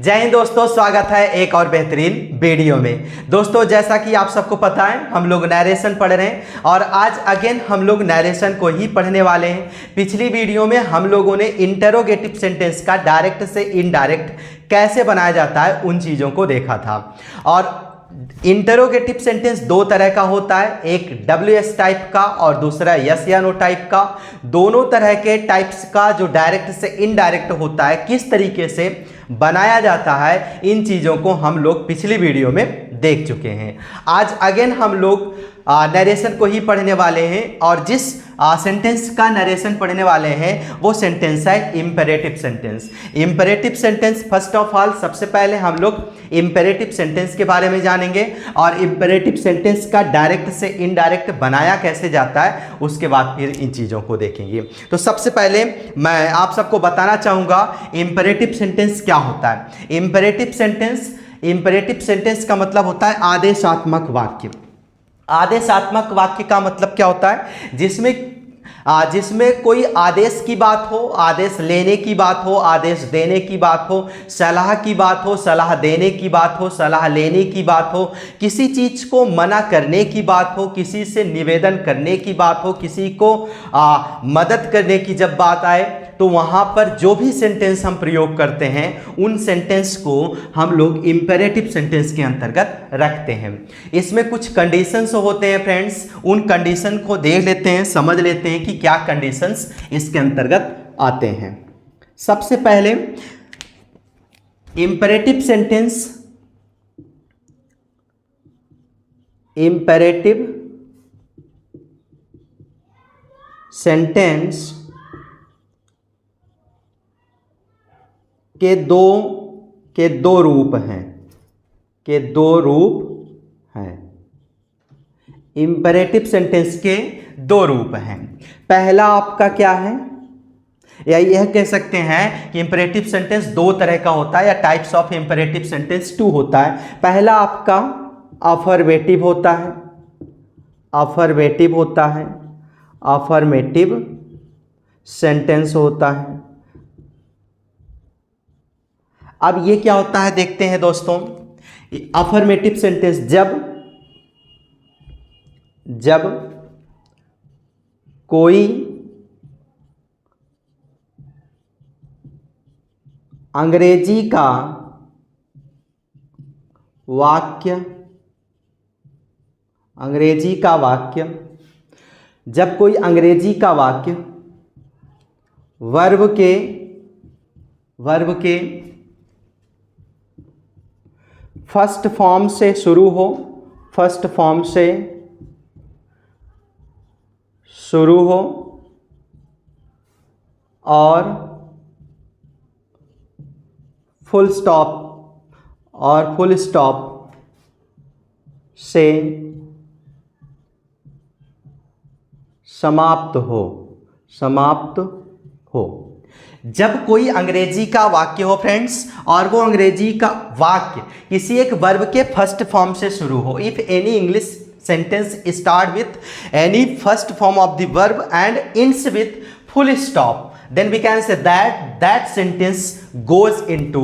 जय हिंद दोस्तों, स्वागत है एक और बेहतरीन वीडियो में। दोस्तों, जैसा कि आप सबको पता है, हम लोग नरेशन पढ़ रहे हैं और आज अगेन हम लोग नरेशन को ही पढ़ने वाले हैं। पिछली वीडियो में हम लोगों ने इंटरोगेटिव सेंटेंस का डायरेक्ट से इनडायरेक्ट कैसे बनाया जाता है उन चीज़ों को देखा था। और इंटरोगेटिव सेंटेंस दो तरह का होता है, एक WS टाइप का और दूसरा यस या नो टाइप का। दोनों तरह के टाइप्स का जो डायरेक्ट से इनडायरेक्ट होता है, किस तरीके से बनाया जाता है, इन चीज़ों को हम लोग पिछली वीडियो में देख चुके हैं। आज अगेन हम लोग नरेशन को ही पढ़ने वाले हैं और जिस सेंटेंस का नरेशन पढ़ने वाले हैं वो सेंटेंस है imperative sentence. Imperative sentence first of all सबसे पहले हम लोग इंपेरेटिव सेंटेंस के बारे में जानेंगे और इंपेरेटिव सेंटेंस का डायरेक्ट से इनडायरेक्ट बनाया कैसे जाता है, उसके बाद फिर इन चीज़ों को देखेंगे। तो सबसे पहले मैं आप सबको बताना चाहूँगा इंपेरेटिव सेंटेंस क्या होता है। इंपेरेटिव सेंटेंस का मतलब होता है आदेशात्मक वाक्य। आदेशात्मक वाक्य का मतलब क्या होता है? जिसमें कोई आदेश की बात हो, आदेश लेने की बात हो, आदेश देने की बात हो, सलाह की बात हो, सलाह देने की बात हो, सलाह लेने की बात हो, किसी चीज़ को मना करने की बात हो, किसी से निवेदन करने की बात हो, किसी को मदद करने की जब बात आए, तो वहाँ पर जो भी सेंटेंस हम प्रयोग करते हैं उन सेंटेंस को हम लोग इंपेरेटिव सेंटेंस के अंतर्गत रखते हैं। इसमें कुछ कंडीशंस होते हैं फ्रेंड्स, उन कंडीशन को देख लेते हैं, समझ लेते हैं कि क्या कंडीशंस इसके अंतर्गत आते हैं। सबसे पहले इंपेरेटिव सेंटेंस के दो रूप हैं। इंपेरेटिव सेंटेंस के दो रूप हैं। पहला आपका क्या है, या यह कह सकते हैं कि इंपेरेटिव सेंटेंस दो तरह का होता है, या टाइप्स ऑफ इंपेरेटिव सेंटेंस टू होता है। पहला आपका अफर्मेटिव सेंटेंस होता है। अब ये क्या होता है देखते हैं दोस्तों। अफर्मेटिव सेंटेंस जब कोई अंग्रेजी का वाक्य जब कोई अंग्रेजी का वाक्य वर्ब के फर्स्ट फॉर्म से शुरू हो और फुल स्टॉप से समाप्त हो। जब कोई अंग्रेजी का वाक्य हो फ्रेंड्स, और वो अंग्रेजी का वाक्य किसी एक वर्ब के फर्स्ट फॉर्म से शुरू हो, if any English sentence start with any first form of the verb and ends with full stop, then we can say that sentence goes into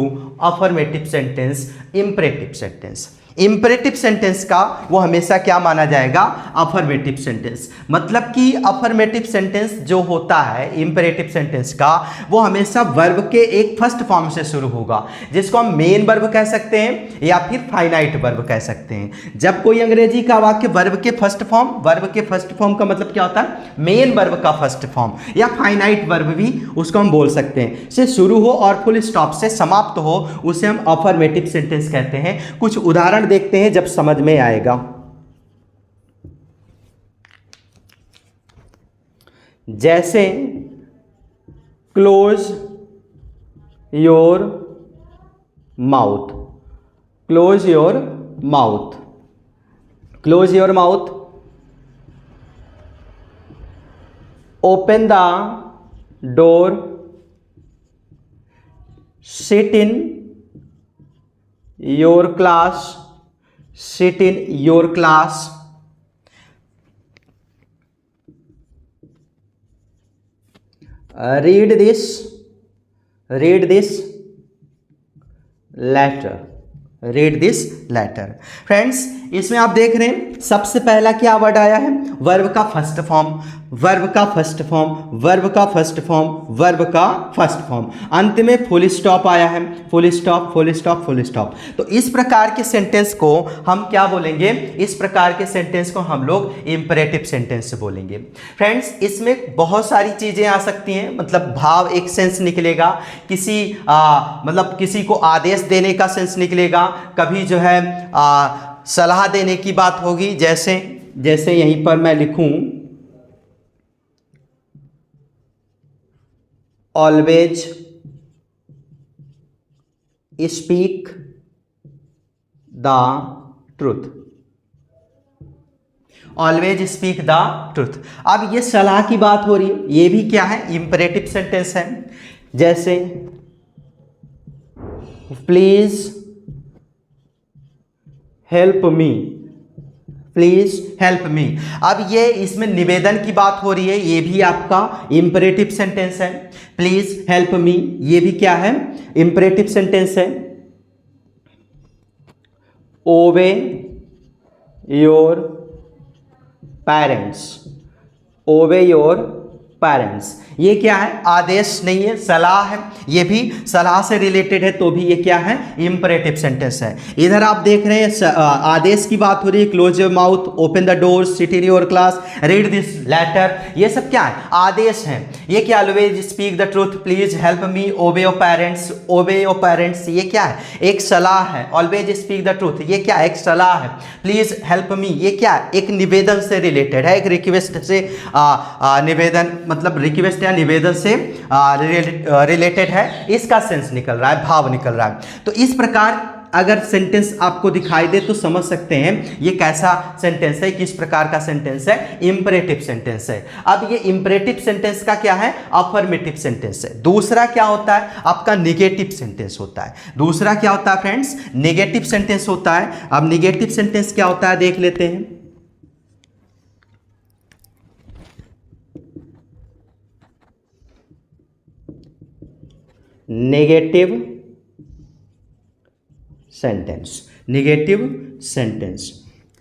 affirmative sentence, imperative sentence। Imperative sentence का वो हमेशा क्या माना जाएगा? Affirmative sentence. मतलब कि affirmative sentence जो होता है इंपेरेटिव सेंटेंस का, वो हमेशा वर्ब के एक फर्स्ट फॉर्म से शुरू होगा, जिसको हम मेन वर्ब कह सकते हैं या फिर फाइनाइट वर्ब कह सकते हैं। जब कोई अंग्रेजी का वाक्य वर्ब के फर्स्ट फॉर्म का मतलब क्या होता है? मेन वर्ब का फर्स्ट फॉर्म, या फाइनाइट वर्ब भी उसको हम बोल सकते हैं, से शुरू हो और फुल स्टॉप से समाप्त हो, उसे हम अफर्मेटिव सेंटेंस कहते हैं। कुछ उदाहरण देखते हैं जब समझ में आएगा। जैसे close your mouth, open the door, sit in your class, read this letter, read this letter. Friends, इसमें आप देख रहे हैं सबसे पहला क्या वर्ड आया है, वर्ब का फर्स्ट फॉर्म, वर्ब का फर्स्ट फॉर्म, वर्ब का फर्स्ट फॉर्म, वर्ब का फर्स्ट फॉर्म, अंत में फुल स्टॉप आया है, full stop, full stop, full stop. तो इस प्रकार के सेंटेंस को हम क्या बोलेंगे, इस प्रकार के सेंटेंस को हम लोग इंपरेटिव सेंटेंस बोलेंगे। फ्रेंड्स, इसमें बहुत सारी चीजें आ सकती हैं, मतलब भाव एक सेंस निकलेगा, किसी मतलब किसी को आदेश देने का सेंस निकलेगा, कभी जो है सलाह देने की बात होगी, जैसे जैसे यहीं पर मैं लिखूं always speak the truth, always speak the truth. अब ये सलाह की बात हो रही है, ये भी क्या है, इंपरेटिव सेंटेंस है। जैसे please help me, please help मी। अब ये इसमें निवेदन की बात हो रही है, ये भी आपका इंपरेटिव सेंटेंस है। प्लीज हेल्प मी, ये भी क्या है, इंपरेटिव सेंटेंस है। ओबे your parents, obey your parents, ये क्या है, आदेश नहीं है, सलाह है, ये भी सलाह से रिलेटेड है, तो भी ये क्या है, इंपरेटिव सेंटेंस है। इधर आप देख रहे हैं आदेश की बात हो रही है, close your mouth, open the door, sit in your class, read this letter, ये सब क्या है, आदेश है। ये क्या, always speak the truth, please help me, obey your parents, obey your parents, ये क्या है, एक सलाह है। ऑलवेज स्पीक द ट्रूथ, ये क्या, एक सलाह है। प्लीज हेल्प मी, ये क्या, एक निवेदन से रिलेटेड है, एक रिक्वेस्ट से निवेदन, मतलब रिक्वेस्ट या निवेदन से रिलेटेड है, इसका सेंस निकल रहा है, भाव निकल रहा है। तो इस प्रकार अगर सेंटेंस आपको दिखाई दे तो समझ सकते हैं ये कैसा सेंटेंस है, किस प्रकार का सेंटेंस है, इंपरेटिव सेंटेंस है। अब ये इंपरेटिव सेंटेंस का क्या है, अफर्मेटिव सेंटेंस है। दूसरा क्या होता है, आपका निगेटिव सेंटेंस होता है। दूसरा क्या होता है फ्रेंड्स, निगेटिव सेंटेंस होता है। अब निगेटिव सेंटेंस क्या होता है देख लेते हैं। नेगेटिव सेंटेंस, नेगेटिव सेंटेंस,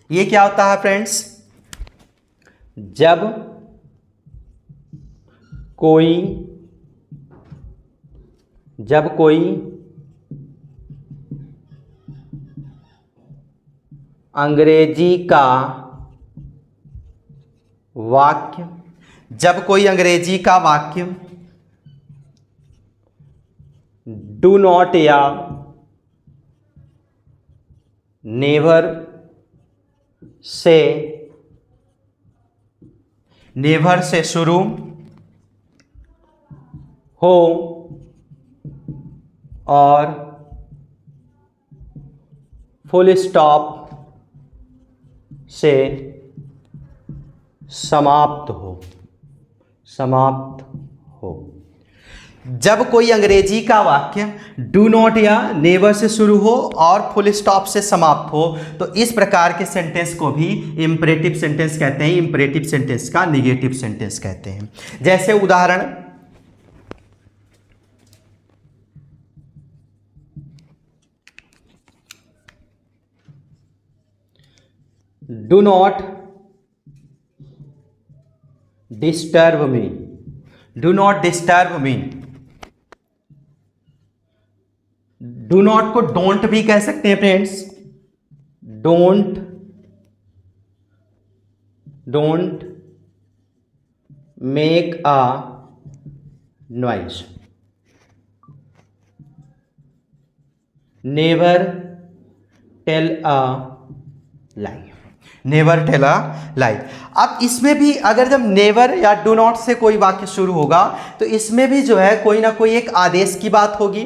ये क्या होता है फ्रेंड्स, जब कोई अंग्रेजी का वाक्य, जब कोई अंग्रेजी का वाक्य डू नॉट या नेवर से शुरू हो और फुल स्टॉप से समाप्त हो, जब कोई अंग्रेजी का वाक्य डू नॉट या नेवर से शुरू हो और फुल स्टॉप से समाप्त हो, तो इस प्रकार के सेंटेंस को भी इंपरेटिव सेंटेंस कहते हैं, इंपरेटिव सेंटेंस का निगेटिव सेंटेंस कहते हैं। जैसे उदाहरण, do not disturb me, do not disturb me. Do not को डोंट भी कह सकते हैं friends, don't make a noise, never tell a lie, never tell a lie. अब इसमें भी अगर जब नेवर या डू नॉट से कोई वाक्य शुरू होगा तो इसमें भी जो है कोई ना कोई एक आदेश की बात होगी,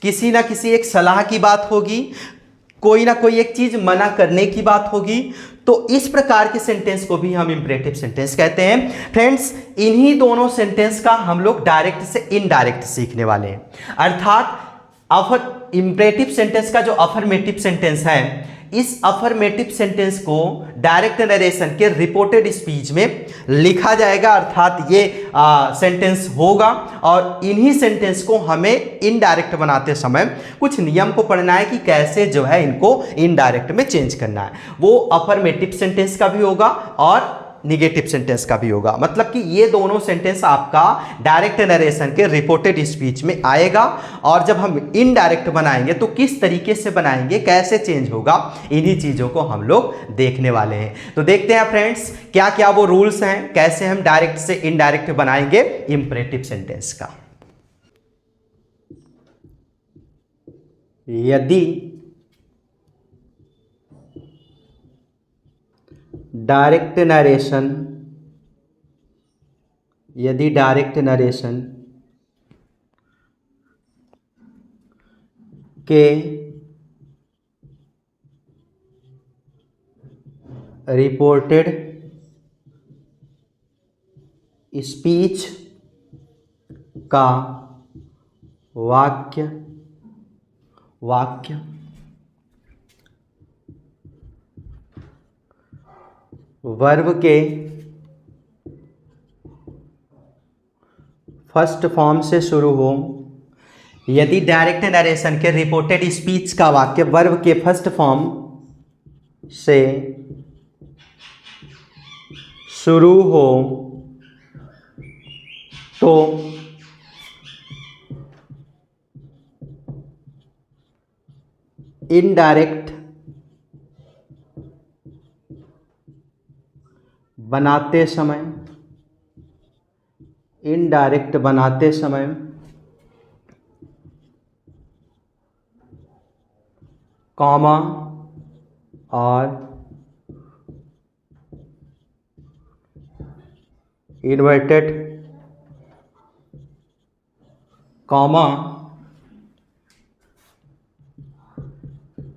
किसी ना किसी एक सलाह की बात होगी, कोई ना कोई एक चीज मना करने की बात होगी। तो इस प्रकार के सेंटेंस को भी हम इंपरेटिव सेंटेंस कहते हैं। फ्रेंड्स, इन्हीं दोनों सेंटेंस का हम लोग डायरेक्ट से इनडायरेक्ट सीखने वाले हैं। अर्थात इम्परेटिव सेंटेंस का जो अफर्मेटिव सेंटेंस है, इस अफर्मेटिव सेंटेंस को डायरेक्ट नरेशन के रिपोर्टेड स्पीच में लिखा जाएगा, अर्थात ये सेंटेंस होगा। और इन्हीं सेंटेंस को हमें इनडायरेक्ट बनाते समय कुछ नियम को पढ़ना है कि कैसे जो है इनको इनडायरेक्ट में चेंज करना है। वो अफर्मेटिव सेंटेंस का भी होगा और निगेटिव सेंटेंस का भी होगा, मतलब कि ये दोनों सेंटेंस आपका डायरेक्ट नरेशन के रिपोर्टेड स्पीच में आएगा। और जब हम इनडायरेक्ट बनाएंगे तो किस तरीके से बनाएंगे, कैसे चेंज होगा, इन्हीं चीज़ों को हम लोग देखने वाले हैं। तो देखते हैं फ्रेंड्स क्या क्या वो रूल्स हैं, कैसे हम डायरेक्ट से इनडायरेक्ट बनाएंगे इंपरेटिव सेंटेंस का। यदि डायरेक्ट नरेशन के रिपोर्टेड स्पीच का वाक्य वर्ब के फर्स्ट फॉर्म से शुरू हो। यदि डायरेक्ट नरेशन के रिपोर्टेड स्पीच का वाक्य वर्ब के फर्स्ट फॉर्म से शुरू हो तो इनडायरेक्ट बनाते समय कॉमा और इन्वर्टेड कॉमा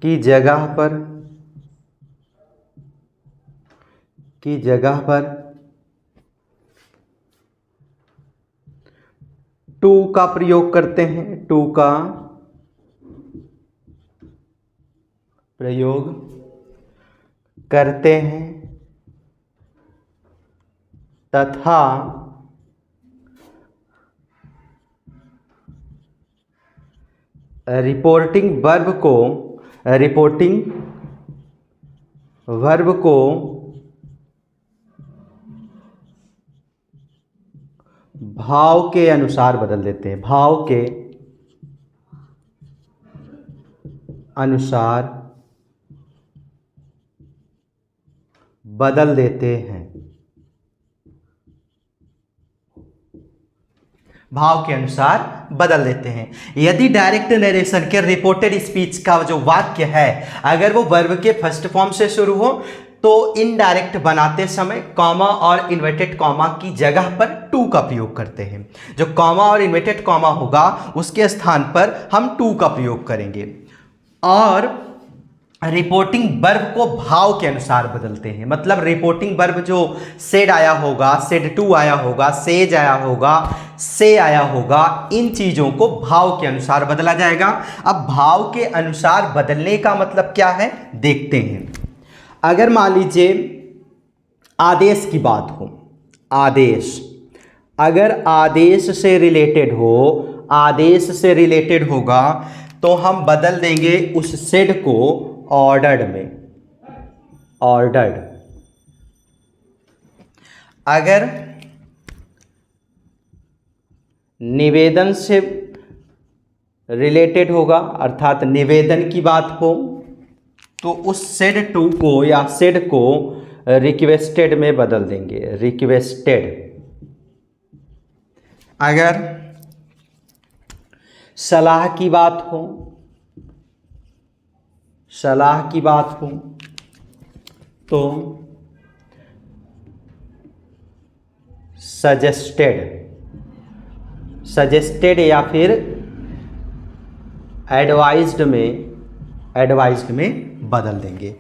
की जगह पर टू का प्रयोग करते हैं, टू का प्रयोग करते हैं तथा रिपोर्टिंग वर्ब को भाव के अनुसार बदल देते हैं, भाव के अनुसार बदल देते हैं, भाव के अनुसार बदल देते हैं। यदि डायरेक्ट नरेशन के रिपोर्टेड स्पीच का जो वाक्य है अगर वो वर्ब के फर्स्ट फॉर्म से शुरू हो तो इनडायरेक्ट बनाते समय कॉमा और इन्वर्टेड कॉमा की जगह पर टू का प्रयोग करते हैं। जो कॉमा और इन्वर्टेड कॉमा होगा उसके स्थान पर हम टू का प्रयोग करेंगे और रिपोर्टिंग वर्ब को भाव के अनुसार बदलते हैं। मतलब रिपोर्टिंग वर्ब जो सेड आया होगा, सेड टू आया होगा, सेज आया होगा, से आया होगा, इन चीज़ों को भाव के अनुसार बदला जाएगा। अब भाव के अनुसार बदलने का मतलब क्या है देखते हैं। अगर मान लीजिए आदेश की बात हो, आदेश अगर आदेश से रिलेटेड होगा तो हम बदल देंगे उस सेड को ऑर्डर्ड में, ऑर्डर्ड। अगर निवेदन से रिलेटेड होगा अर्थात निवेदन की बात हो तो उस सेड टू को या सेड को रिक्वेस्टेड में बदल देंगे, रिक्वेस्टेड। अगर सलाह की बात हो तो सजेस्टेड या फिर एडवाइज्ड में बदल देंगे।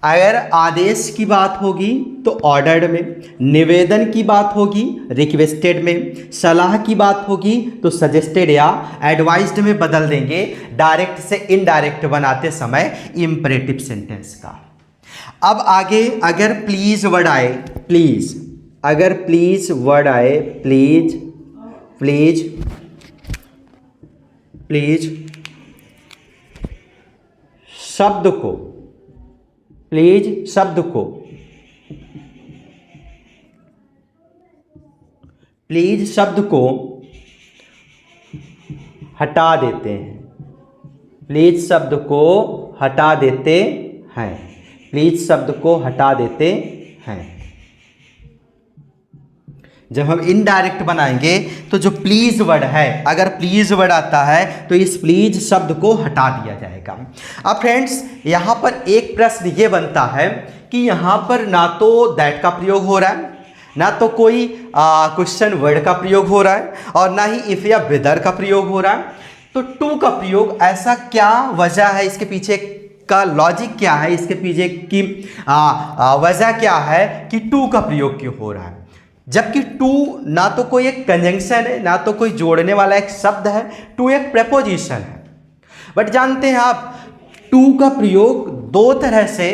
अगर आदेश की बात होगी तो ऑर्डर्ड में, निवेदन की बात होगी रिक्वेस्टेड में, सलाह की बात होगी तो सजेस्टेड या एडवाइज्ड में बदल देंगे डायरेक्ट से इनडायरेक्ट बनाते समय इंपरेटिव सेंटेंस का। अब आगे अगर प्लीज वर्ड आए, प्लीज, अगर प्लीज वर्ड आए, प्लीज, प्लीज, प्लीज शब्द को, प्लीज शब्द को, प्लीज शब्द को हटा देते हैं, प्लीज शब्द को हटा देते हैं, प्लीज शब्द को हटा देते हैं। जब हम इनडायरेक्ट बनाएंगे तो जो प्लीज वर्ड है, अगर प्लीज वर्ड आता है तो इस प्लीज शब्द को हटा दिया जाएगा। अब फ्रेंड्स यहाँ पर एक प्रश्न ये बनता है कि यहाँ पर ना तो दैट का प्रयोग हो रहा है, ना तो कोई क्वेश्चन वर्ड का प्रयोग हो रहा है, और ना ही इफ या वेदर का प्रयोग हो रहा है। तो टू का प्रयोग, ऐसा क्या वजह है, इसके पीछे का लॉजिक क्या है, इसके पीछे की वजह क्या है कि टू का प्रयोग क्यों हो रहा है। जबकि टू ना तो कोई एक कंजंक्शन है, ना तो कोई जोड़ने वाला एक शब्द है, टू एक प्रेपोजिशन है। बट जानते हैं आप टू का प्रयोग दो तरह से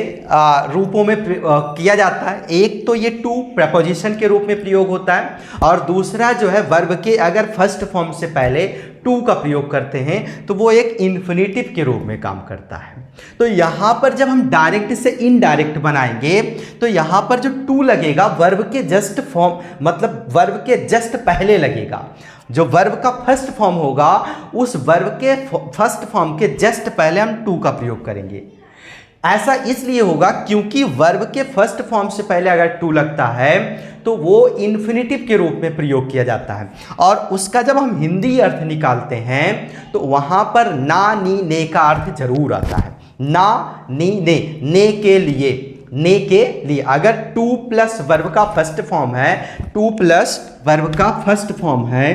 रूपों में किया जाता है। एक तो ये टू प्रेपोजिशन के रूप में प्रयोग होता है, और दूसरा जो है वर्ब के अगर फर्स्ट फॉर्म से पहले टू का प्रयोग करते हैं तो वो एक इन्फिनेटिव के रूप में काम करता है। तो यहाँ पर जब हम डायरेक्ट से इनडायरेक्ट बनाएंगे तो यहाँ पर जो टू लगेगा वर्ब के जस्ट फॉर्म, मतलब वर्ब के जस्ट पहले लगेगा। जो वर्ब का फर्स्ट फॉर्म होगा उस वर्ब के फर्स्ट फॉर्म के जस्ट पहले हम टू का प्रयोग करेंगे। ऐसा इसलिए होगा क्योंकि वर्ब के फर्स्ट फॉर्म से पहले अगर टू लगता है तो वो इन्फिनेटिव के रूप में प्रयोग किया जाता है, और उसका जब हम हिंदी अर्थ निकालते हैं तो वहाँ पर ना नी ने का अर्थ जरूर आता है। ना नी ने के लिए, ने के लिए। अगर टू प्लस वर्ब का फर्स्ट फॉर्म है, टू प्लस वर्ब का फर्स्ट फॉर्म है,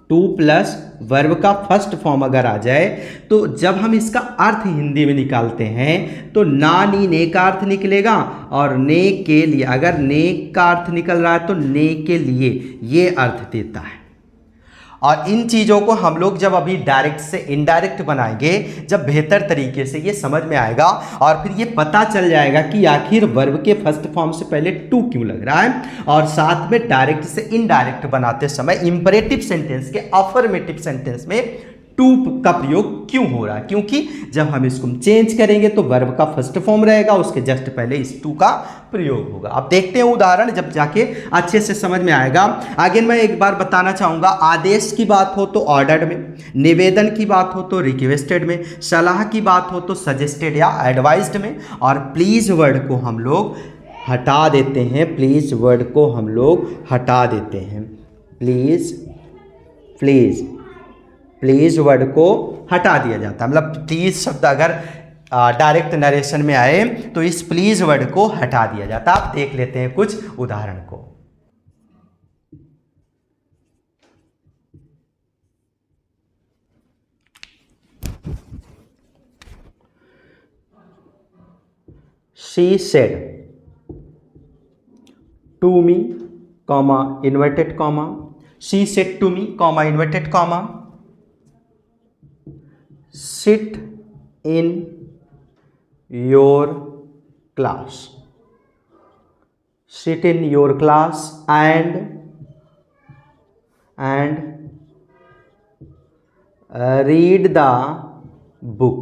टू प्लस वर्ब का फर्स्ट फॉर्म अगर आ जाए तो जब हम इसका अर्थ हिंदी में निकालते हैं तो ना नी ने का अर्थ निकलेगा, और ने के लिए, अगर ने का अर्थ निकल रहा है तो ने के लिए ये अर्थ देता है। और इन चीज़ों को हम लोग जब अभी डायरेक्ट से इनडायरेक्ट बनाएंगे, जब बेहतर तरीके से ये समझ में आएगा और फिर ये पता चल जाएगा कि आखिर वर्ब के फर्स्ट फॉर्म से पहले टू क्यों लग रहा है, और साथ में डायरेक्ट से इनडायरेक्ट बनाते समय इंपरेटिव सेंटेंस के अफर्मेटिव सेंटेंस में टू का प्रयोग क्यों हो रहा है। क्योंकि जब हम इसको चेंज करेंगे तो वर्ब का फर्स्ट फॉर्म रहेगा, उसके जस्ट पहले इस टू का प्रयोग होगा। अब देखते हैं उदाहरण, जब जाके अच्छे से समझ में आएगा। आगे मैं एक बार बताना चाहूँगा, आदेश की बात हो तो ऑर्डर्ड में, निवेदन की बात हो तो रिक्वेस्टेड में, सलाह की बात हो तो सजेस्टेड या एडवाइज्ड में, और प्लीज वर्ड को हम लोग हटा देते हैं, प्लीज वर्ड को हम लोग हटा देते हैं। प्लीज, प्लीज, प्लीज वर्ड को हटा दिया जाता है। मतलब प्लीज शब्द अगर डायरेक्ट नरेशन में आए तो इस प्लीज वर्ड को हटा दिया जाता है। आप देख लेते हैं कुछ उदाहरण को। She said to me, comma, inverted comma. She said to me, comma, inverted comma. Sit in your class. Sit in your class and read the book.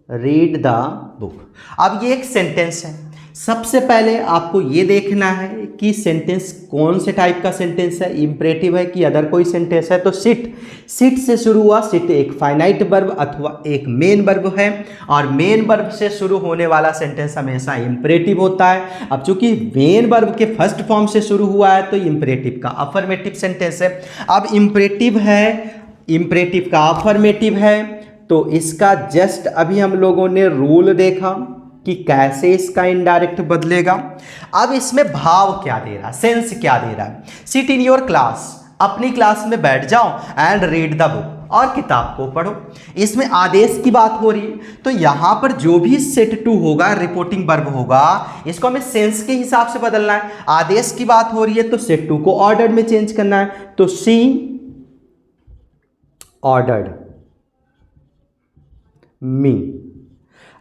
Read the book. अब ये एक सेंटेंस है। सबसे पहले आपको ये देखना है कि सेंटेंस कौन से टाइप का सेंटेंस है, इंपरेटिव है कि अदर कोई सेंटेंस है। तो सिट, सिट से शुरू हुआ। सिट एक फाइनाइट वर्ब अथवा एक मेन वर्ब है, और मेन वर्ब से शुरू होने वाला सेंटेंस हमेशा इंपरेटिव होता है। अब चूंकि मेन वर्ब के फर्स्ट फॉर्म से शुरू हुआ है तो इंपरेटिव का अफर्मेटिव सेंटेंस है। अब इंपरेटिव है, इंपरेटिव का अफर्मेटिव है, तो इसका जस्ट अभी हम लोगों ने रूल देखा कि कैसे इसका इनडायरेक्ट बदलेगा। अब इसमें भाव क्या दे रहा है, सेंस क्या दे रहा है। सिट इन योर क्लास, अपनी क्लास में बैठ जाओ, एंड रीड द बुक, और किताब को पढ़ो। इसमें आदेश की बात हो रही है, तो यहाँ पर जो भी सेट टू होगा, रिपोर्टिंग वर्ब होगा, इसको हमें सेंस के हिसाब से बदलना है। आदेश की बात हो रही है तो सेट टू को ऑर्डर्ड में चेंज करना है, तो सी ऑर्डर्ड मी।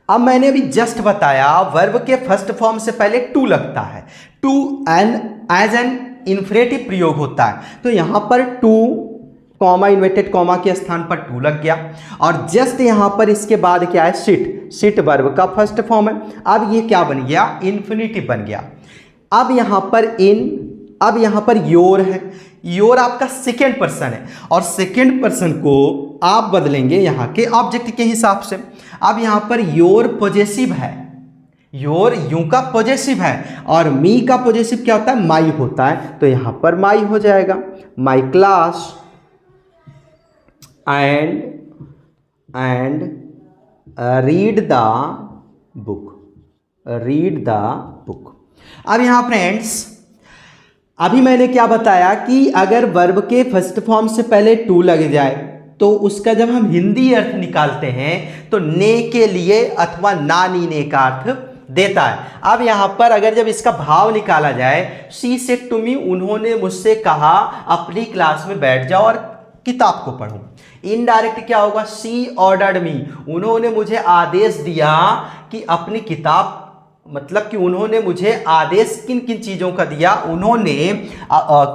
अब मैंने अभी जस्ट बताया वर्ब के फर्स्ट फॉर्म से पहले टू लगता है, to an as an infinitive प्रयोग होता है, तो यहां पर टू कॉमा इन्वर्टेड कॉमा के स्थान पर टू लग गया, और जस्ट यहां पर इसके बाद क्या है, सिट। सिट वर्ब का फर्स्ट फॉर्म है। अब ये क्या बन गया, इन्फिनेटिव बन गया। अब यहां पर अब यहां पर योर है, योर आपका सेकेंड पर्सन है, और सेकेंड पर्सन को आप बदलेंगे यहां के ऑब्जेक्ट के हिसाब से। अब यहां पर योर पॉजेसिव है, योर यू का पॉजेसिव है, और मी का पॉजेसिव क्या होता है, माई होता है, तो यहां पर माई हो जाएगा। My class and read the book, read the book. अब यहां फ्रेंड्स, अभी मैंने क्या बताया कि अगर वर्ब के फर्स्ट फॉर्म से पहले टू लग जाए तो उसका जब हम हिंदी अर्थ निकालते हैं तो ने के लिए अथवा ना नीने का अर्थ देता है। अब यहां पर अगर जब इसका भाव निकाला जाए, शी सेड टू मी, उन्होंने मुझसे कहा अपनी क्लास में बैठ जाओ और किताब को पढ़ो। इनडायरेक्ट क्या होगा, शी ऑर्डर्ड मी, उन्होंने मुझे आदेश दिया कि अपनी किताब, मतलब कि उन्होंने मुझे आदेश किन किन चीज़ों का दिया, उन्होंने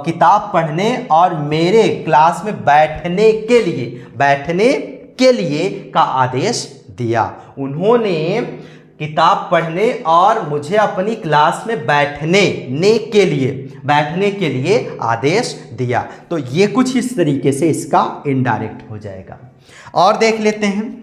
किताब पढ़ने और मेरे क्लास में बैठने के लिए का आदेश दिया। उन्होंने किताब पढ़ने और मुझे अपनी क्लास में बैठने के लिए आदेश दिया। तो ये कुछ इस तरीके से इसका इनडायरेक्ट हो जाएगा। और देख लेते हैं,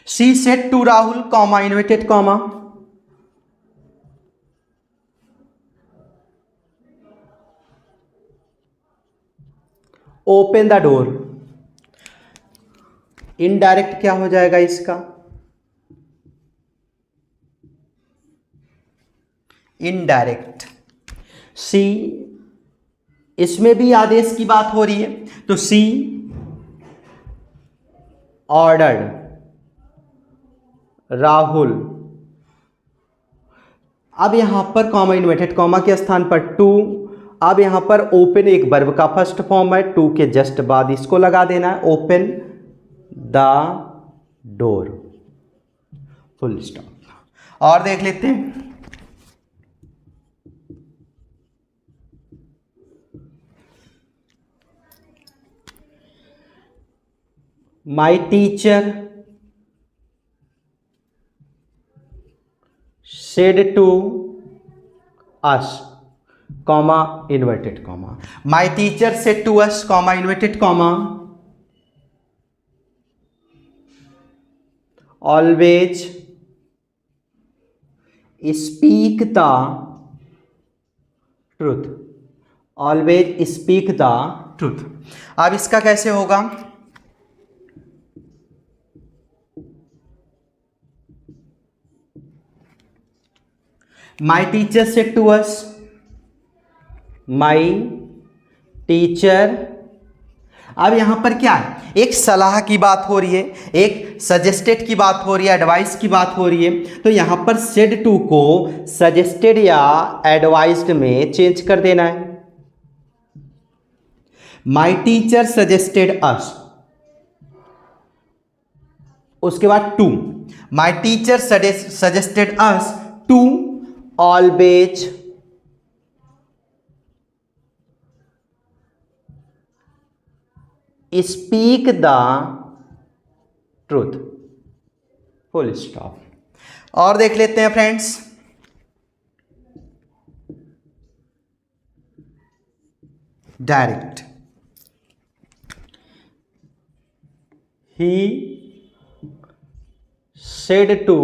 She said to Rahul, comma, inverted comma, open the door। Indirect क्या हो जाएगा इसका, इनडायरेक्ट। सी, इसमें भी आदेश की बात हो रही है, तो सी ऑर्डर्ड राहुल। अब यहां पर कॉमा इन्वर्टेड कॉमा के स्थान पर टू। अब यहां पर ओपन एक वर्ब का फर्स्ट फॉर्म है, टू के जस्ट बाद इसको लगा देना है, open the door, full stop. और देख लेते हैं, my teacher said to us, comma, inverted comma. My teacher said to us, comma, inverted comma, always speak the truth, always speak the truth। अब इसका कैसे होगा, My teacher said to us, my teacher। अब यहां पर क्या है, एक सलाह की बात हो रही है, एक सजेस्टेड की बात हो रही है, एडवाइस की बात हो रही है, तो यहां पर सेड टू को सजेस्टेड या एडवाइज्ड में चेंज कर देना है। माई टीचर सजेस्टेड अस, उसके बाद to, my teacher suggested us to always speak the truth, full stop। और देख लेते हैं friends, direct. he said to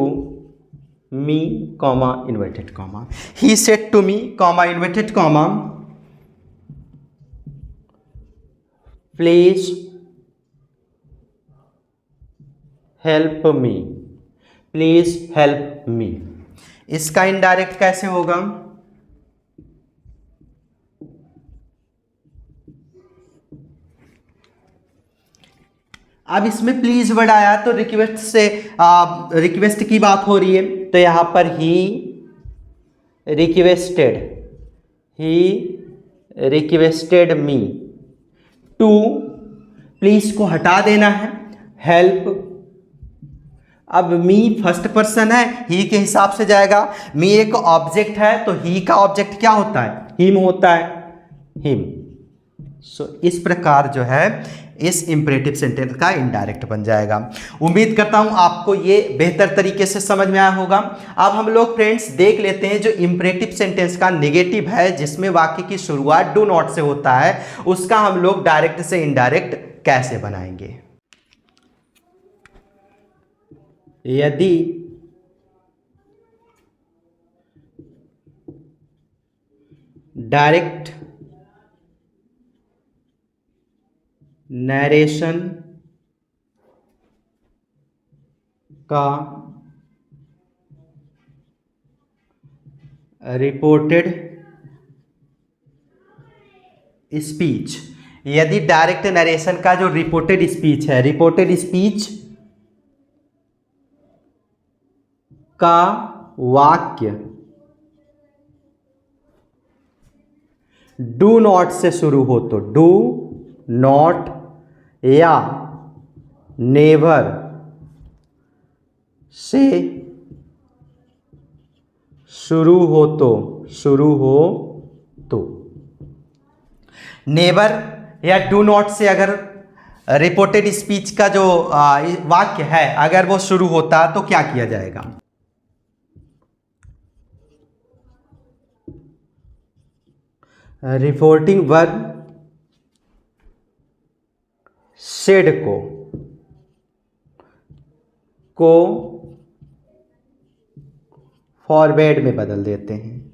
me comma inverted comma, he said to me comma inverted comma please help me, please help me. इसका indirect कैसे होगा? अब इसमें please word आया तो रिक्वेस्ट से रिक्वेस्ट की बात हो रही है, तो यहां पर he requested me to, please को हटा देना है, हेल्प। अब मी फर्स्ट पर्सन है, ही के हिसाब से जाएगा। मी एक ऑब्जेक्ट है तो ही का ऑब्जेक्ट क्या होता है? हिम होता है, हिम। सो इस प्रकार जो है इस इंपरेटिव सेंटेंस का इनडायरेक्ट बन जाएगा। उम्मीद करता हूं आपको ये बेहतर तरीके से समझ में आया होगा। अब हम लोग फ्रेंड्स देख लेते हैं जो इंपरेटिव सेंटेंस का नेगेटिव है, जिसमें वाक्य की शुरुआत डू नॉट से होता है, उसका हम लोग डायरेक्ट से इनडायरेक्ट कैसे बनाएंगे। यदि डायरेक्ट नरेशन का रिपोर्टेड स्पीच, यदि डायरेक्ट नरेशन का जो रिपोर्टेड स्पीच है, रिपोर्टेड स्पीच का वाक्य डू नॉट से शुरू हो, तो डू नॉट या नेवर से शुरू हो तो नेवर या डू नॉट से अगर रिपोर्टेड स्पीच का जो वाक्य है अगर वो शुरू होता तो क्या किया जाएगा? रिपोर्टिंग वर्ब सेड को फॉरवर्ड में बदल देते हैं।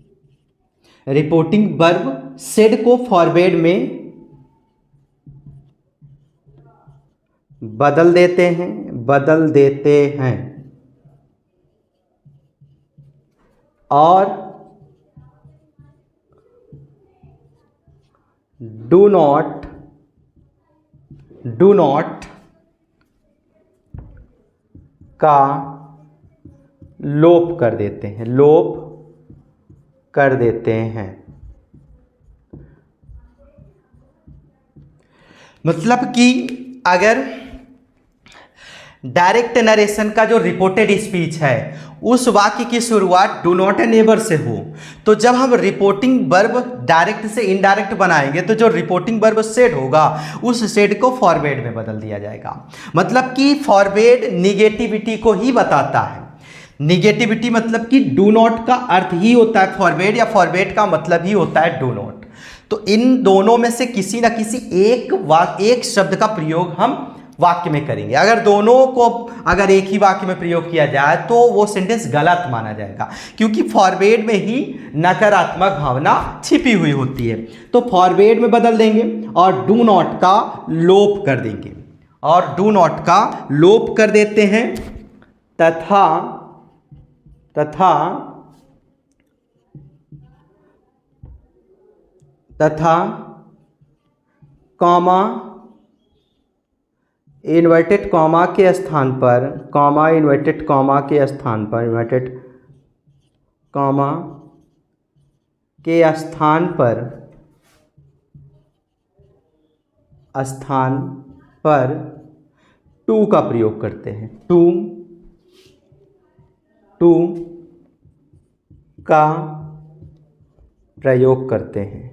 रिपोर्टिंग वर्ब सेड को फॉरवर्ड में बदल देते हैं और डू नॉट का लोप कर देते हैं, मतलब कि अगर डायरेक्ट नरेशन का जो रिपोर्टेड स्पीच है उस वाक्य की शुरुआत do not and never say हो, तो जब हम रिपोर्टिंग वर्ब डायरेक्ट से इनडायरेक्ट बनाएंगे तो जो रिपोर्टिंग वर्ब सेड होगा उस सेड को फॉरवर्ड में बदल दिया जाएगा। मतलब कि फॉरवर्ड निगेटिविटी को ही बताता है। निगेटिविटी मतलब कि डू नॉट का अर्थ ही होता है फॉरवर्ड, या फॉरवर्ड का मतलब ही होता है डू नॉट। तो इन दोनों में से किसी ना किसी एक शब्द का प्रयोग हम वाक्य में करेंगे। अगर दोनों को अगर एक ही वाक्य में प्रयोग किया जाए तो वो सेंटेंस गलत माना जाएगा, क्योंकि फॉरवर्ड में ही नकारात्मक भावना छिपी हुई होती है। तो फॉरवर्ड में बदल देंगे और डू नॉट का लोप कर देंगे, और डू नॉट का लोप कर देते हैं तथा कॉमा इन्वर्टेड कॉमा के स्थान पर इन्वर्टेड कॉमा के स्थान पर टू का प्रयोग करते हैं। टू का प्रयोग करते हैं।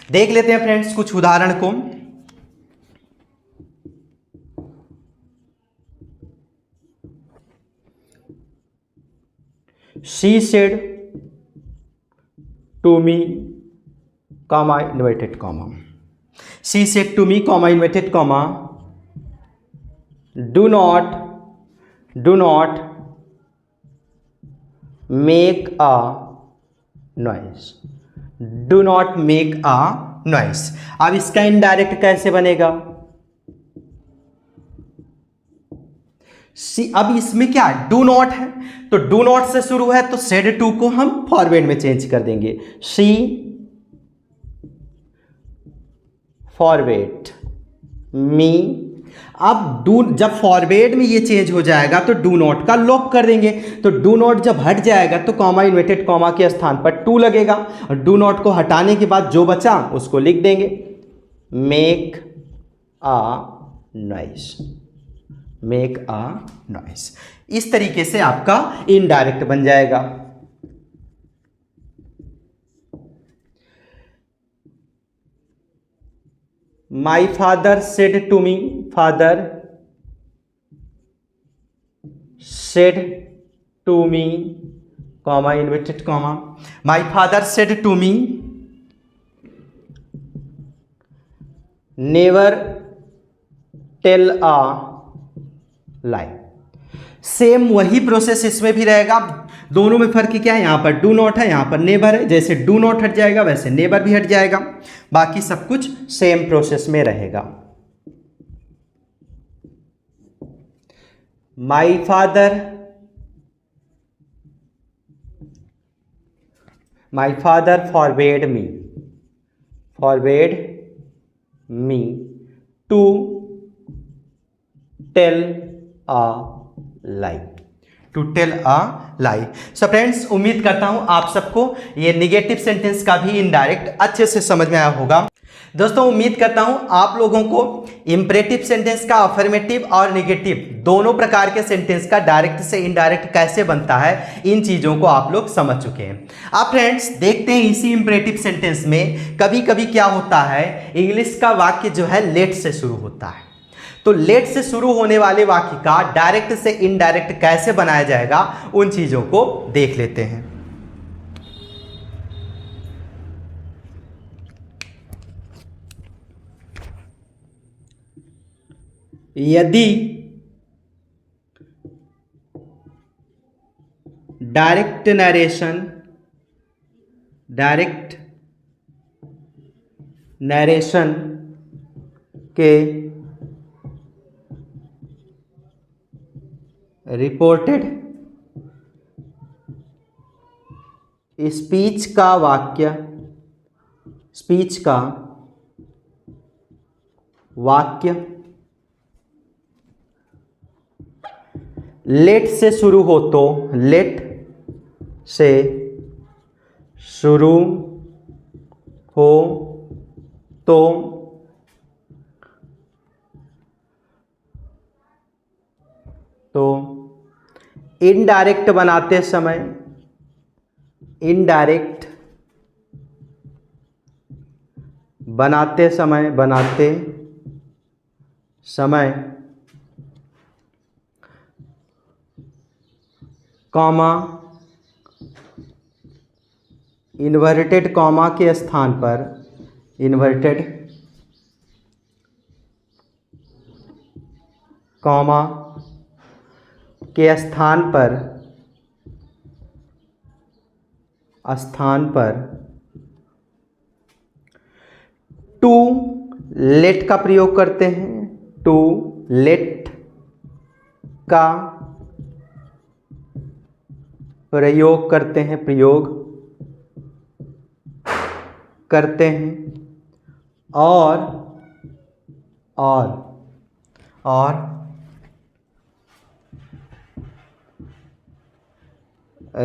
देख लेते हैं फ्रेंड्स कुछ उदाहरण को। She said to me comma inverted comma. She said to me comma inverted comma do not make a noise, do not make a noise. अब इसका इनडायरेक्ट कैसे बनेगा? अब इसमें क्या है, डू नॉट है, तो डू नॉट से शुरू है तो सेड टू को हम फॉरवर्ड में चेंज कर देंगे, शी फॉरवर्ड मी। अब डू, जब फॉरवर्ड में ये चेंज हो जाएगा तो डू नॉट का लॉप कर देंगे, तो डू नॉट जब हट जाएगा तो कॉमा इन्वर्टेड कॉमा के स्थान पर टू लगेगा, और डू नॉट को हटाने के बाद जो बचा उसको लिख देंगे, make a noise, make a noise. इस तरीके से आपका इनडायरेक्ट बन जाएगा। My father said to me, father said to me comma inverted comma, my father said to me never tell a lie. Same वही प्रोसेस इसमें भी रहेगा, दोनों में फर्क क्या है, यहां पर डू नॉट है, यहां पर नेबर है, जैसे डू नॉट हट जाएगा वैसे नेबर भी हट जाएगा, बाकी सब कुछ सेम प्रोसेस में रहेगा। My father forbade me to tell a lie, to tell a lie. So friends, उम्मीद करता हूं आप सबको ये निगेटिव सेंटेंस का भी इनडायरेक्ट अच्छे से समझ में आया होगा। दोस्तों, उम्मीद करता हूं आप लोगों को इंपरेटिव सेंटेंस का अफर्मेटिव और नेगेटिव दोनों प्रकार के सेंटेंस का डायरेक्ट से इनडायरेक्ट कैसे बनता है, इन चीज़ों को आप लोग समझ चुके हैं। अब फ्रेंड्स देखते हैं, इसी इंपरेटिव सेंटेंस में कभी कभी क्या होता है, इंग्लिश का वाक्य जो है लेट से शुरू होता है, तो लेट से शुरू होने वाले वाक्य का डायरेक्ट से इनडायरेक्ट कैसे बनाया जाएगा, उन चीज़ों को देख लेते हैं। यदि डायरेक्ट नरेशन के रिपोर्टेड स्पीच का वाक्य लेट से शुरू हो तो, लेट से शुरू हो तो इनडायरेक्ट बनाते समय कॉमा इन्वर्टेड कॉमा के स्थान पर, इन्वर्टेड कॉमा के स्थान पर टू लेट का प्रयोग करते हैं, टू लेट का प्रयोग करते हैं और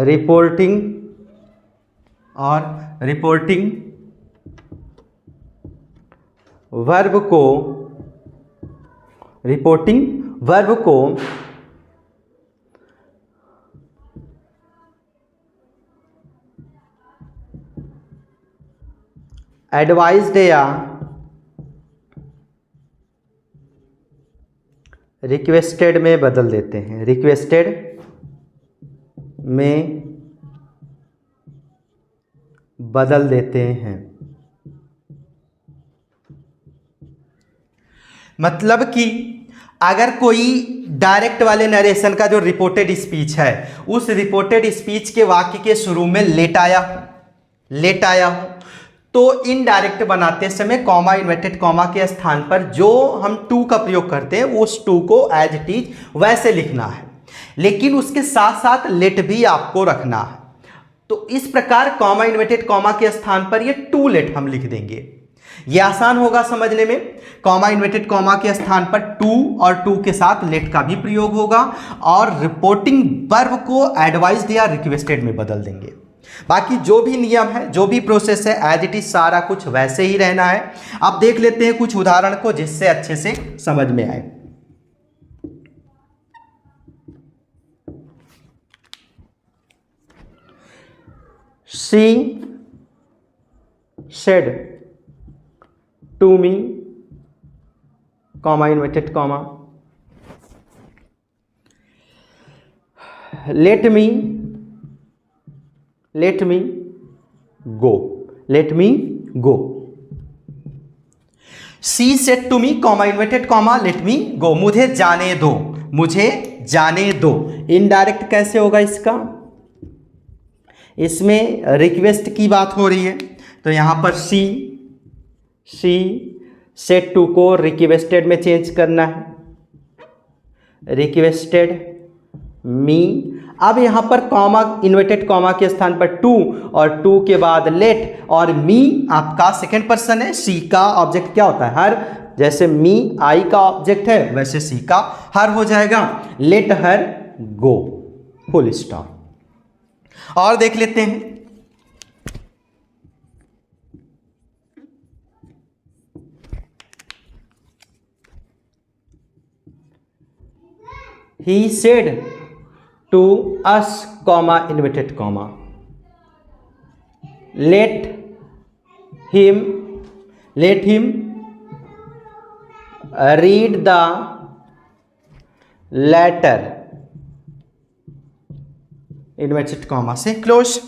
रिपोर्टिंग वर्ब को एडवाइज्ड या रिक्वेस्टेड में बदल देते हैं, रिक्वेस्टेड में बदल देते हैं। मतलब कि अगर कोई डायरेक्ट वाले नरेशन का जो रिपोर्टेड स्पीच है, उस रिपोर्टेड स्पीच के वाक्य के शुरू में लेट आया हूं, तो इनडायरेक्ट बनाते समय कॉमा इन्वर्टेड कॉमा के स्थान पर जो हम टू का प्रयोग करते हैं उस टू को एज इट इज वैसे लिखना है, लेकिन उसके साथ साथ लेट भी आपको रखना है। तो इस प्रकार कॉमा इन्वर्टेड कॉमा के स्थान पर ये टू लेट हम लिख देंगे। ये आसान होगा समझने में। कॉमा इन्वर्टेड कॉमा के स्थान पर टू और टू के साथ लेट का भी प्रयोग होगा और रिपोर्टिंग वर्ब को एडवाइज्ड या रिक्वेस्टेड में बदल देंगे। बाकी जो भी नियम है, जो भी प्रोसेस है, एज इट इज सारा कुछ वैसे ही रहना है। अब देख लेते हैं कुछ उदाहरण को जिससे अच्छे से समझ में आए। She said to me, comma inverted comma, let me go. She said to me, comma inverted comma, let me go. मुझे जाने दो। इनडायरेक्ट कैसे होगा इसका? इसमें रिक्वेस्ट की बात हो रही है, तो यहां पर सी सेट टू को रिक्वेस्टेड में चेंज करना है, रिक्वेस्टेड मी। अब यहां पर कॉमा इन्वर्टेड कॉमा के स्थान पर टू और टू के बाद लेट और मी आपका सेकंड पर्सन है। सी का ऑब्जेक्ट क्या होता है? हर। जैसे मी आई का ऑब्जेक्ट है वैसे सी का हर हो जाएगा। लेट हर गो, फुल स्टॉप। और देख लेते हैं। He said to us, comma inverted comma, let him read the letter, inverted comma से close.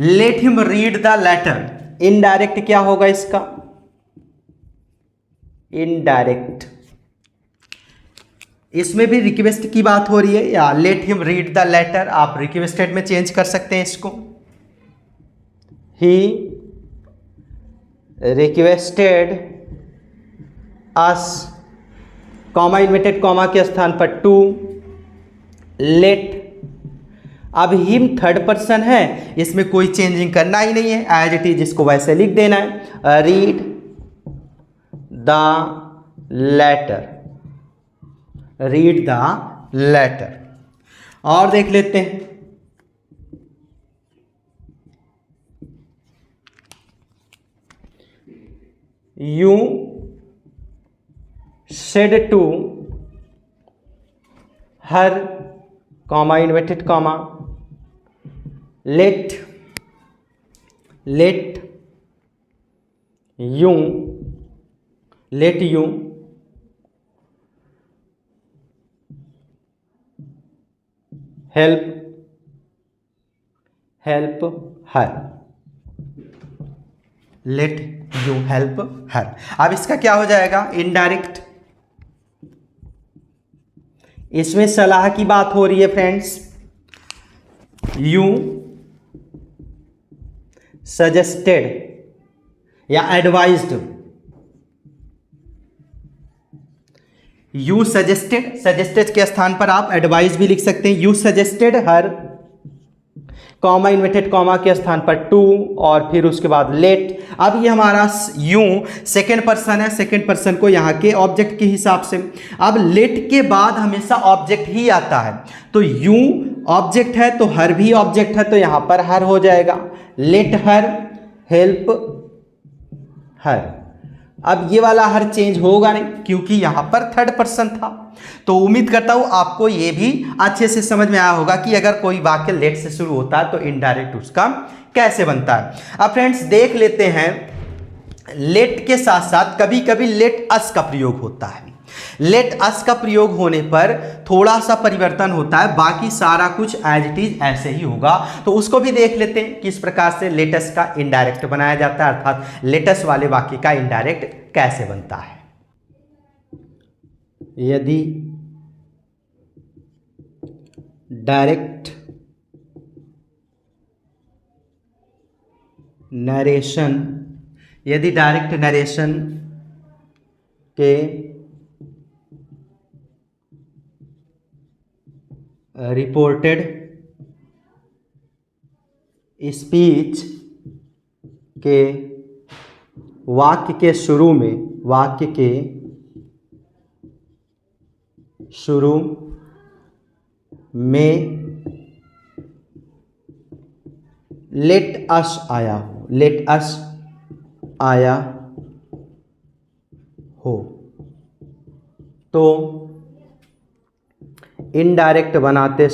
Let him read the letter. Indirect क्या होगा इसका? इनडायरेक्ट। इसमें भी रिक्वेस्ट की बात हो रही है, या let him read the letter आप रिक्वेस्टेड में चेंज कर सकते हैं इसको। He requested us, comma inverted comma के स्थान पर टू, लेट। अब हिम थर्ड पर्सन है, इसमें कोई चेंजिंग करना ही नहीं है, एज इट इज इसको वैसे लिख देना है। Read the letter, read the letter. और देख लेते हैं। You said to her, comma inverted comma, let you help her, let you help her. अब इसका क्या हो जाएगा? इनडायरेक्ट। इसमें सलाह की बात हो रही है फ्रेंड्स। यू सजेस्टेड या एडवाइज्ड, यू सजेस्टेड के स्थान पर आप एडवाइज भी लिख सकते हैं। You suggested her, comma inverted comma के स्थान पर टू और फिर उसके बाद लेट। अब ये हमारा यू सेकेंड पर्सन है, सेकेंड पर्सन को यहाँ के ऑब्जेक्ट के हिसाब से। अब लेट के बाद हमेशा ऑब्जेक्ट ही आता है, तो यू ऑब्जेक्ट है तो हर भी ऑब्जेक्ट है, तो यहाँ पर हर हो जाएगा। Let her help her. अब ये वाला हर चेंज होगा नहीं क्योंकि यहाँ पर थर्ड पर्सन था। तो उम्मीद करता हूँ आपको ये भी अच्छे से समझ में आया होगा कि अगर कोई वाक्य लेट से शुरू होता है तो इनडायरेक्ट उसका कैसे बनता है। अब फ्रेंड्स देख लेते हैं, लेट के साथ साथ कभी कभी लेट अस का प्रयोग होता है। लेट अस का प्रयोग होने पर थोड़ा सा परिवर्तन होता है, बाकी सारा कुछ एज इट इज ऐसे ही होगा। तो उसको भी देख लेते हैं किस प्रकार से लेटस का इनडायरेक्ट बनाया जाता है, अर्थात लेटस वाले वाक्य का इनडायरेक्ट कैसे बनता है। यदि डायरेक्ट नरेशन के रिपोर्टेड स्पीच के वाक्य के शुरू में लेट अस आया हो तो इनडायरेक्ट बनाते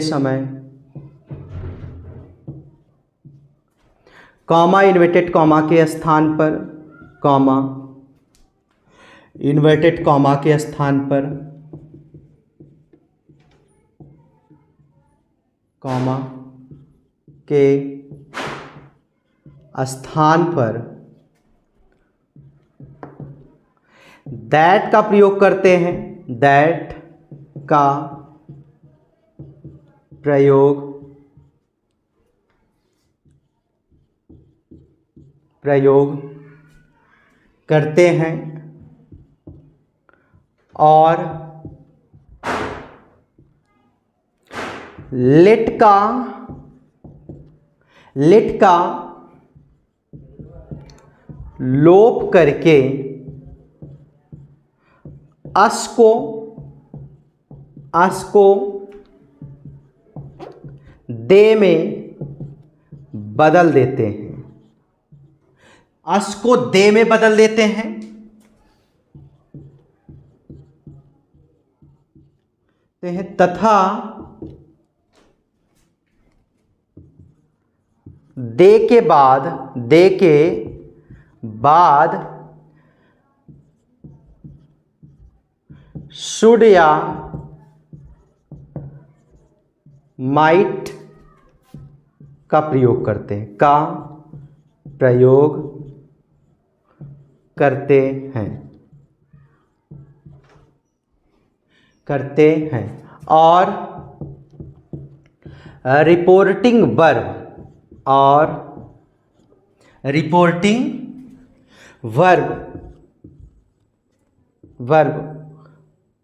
समय कॉमा इन्वर्टेड कॉमा के स्थान पर कॉमा के स्थान पर दैट का प्रयोग करते हैं। दैट का प्रयोग करते हैं और लेट का लोप करके अस को दे में बदल देते हैं। अस को दे में बदल देते हैं। तथा दे के बाद शुड या माइट का प्रयोग करते हैं और रिपोर्टिंग वर्ब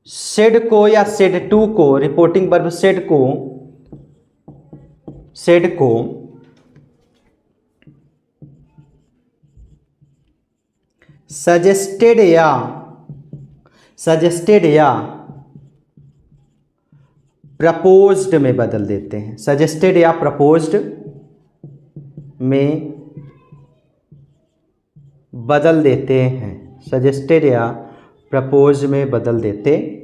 सेड को या सेड टू को रिपोर्टिंग वर्ब सेड को सजेस्टेड या प्रपोज्ड में बदल देते हैं। सजेस्टेड या प्रपोज्ड में बदल देते हैं। सजेस्टेड या प्रपोज में बदल देते हैं।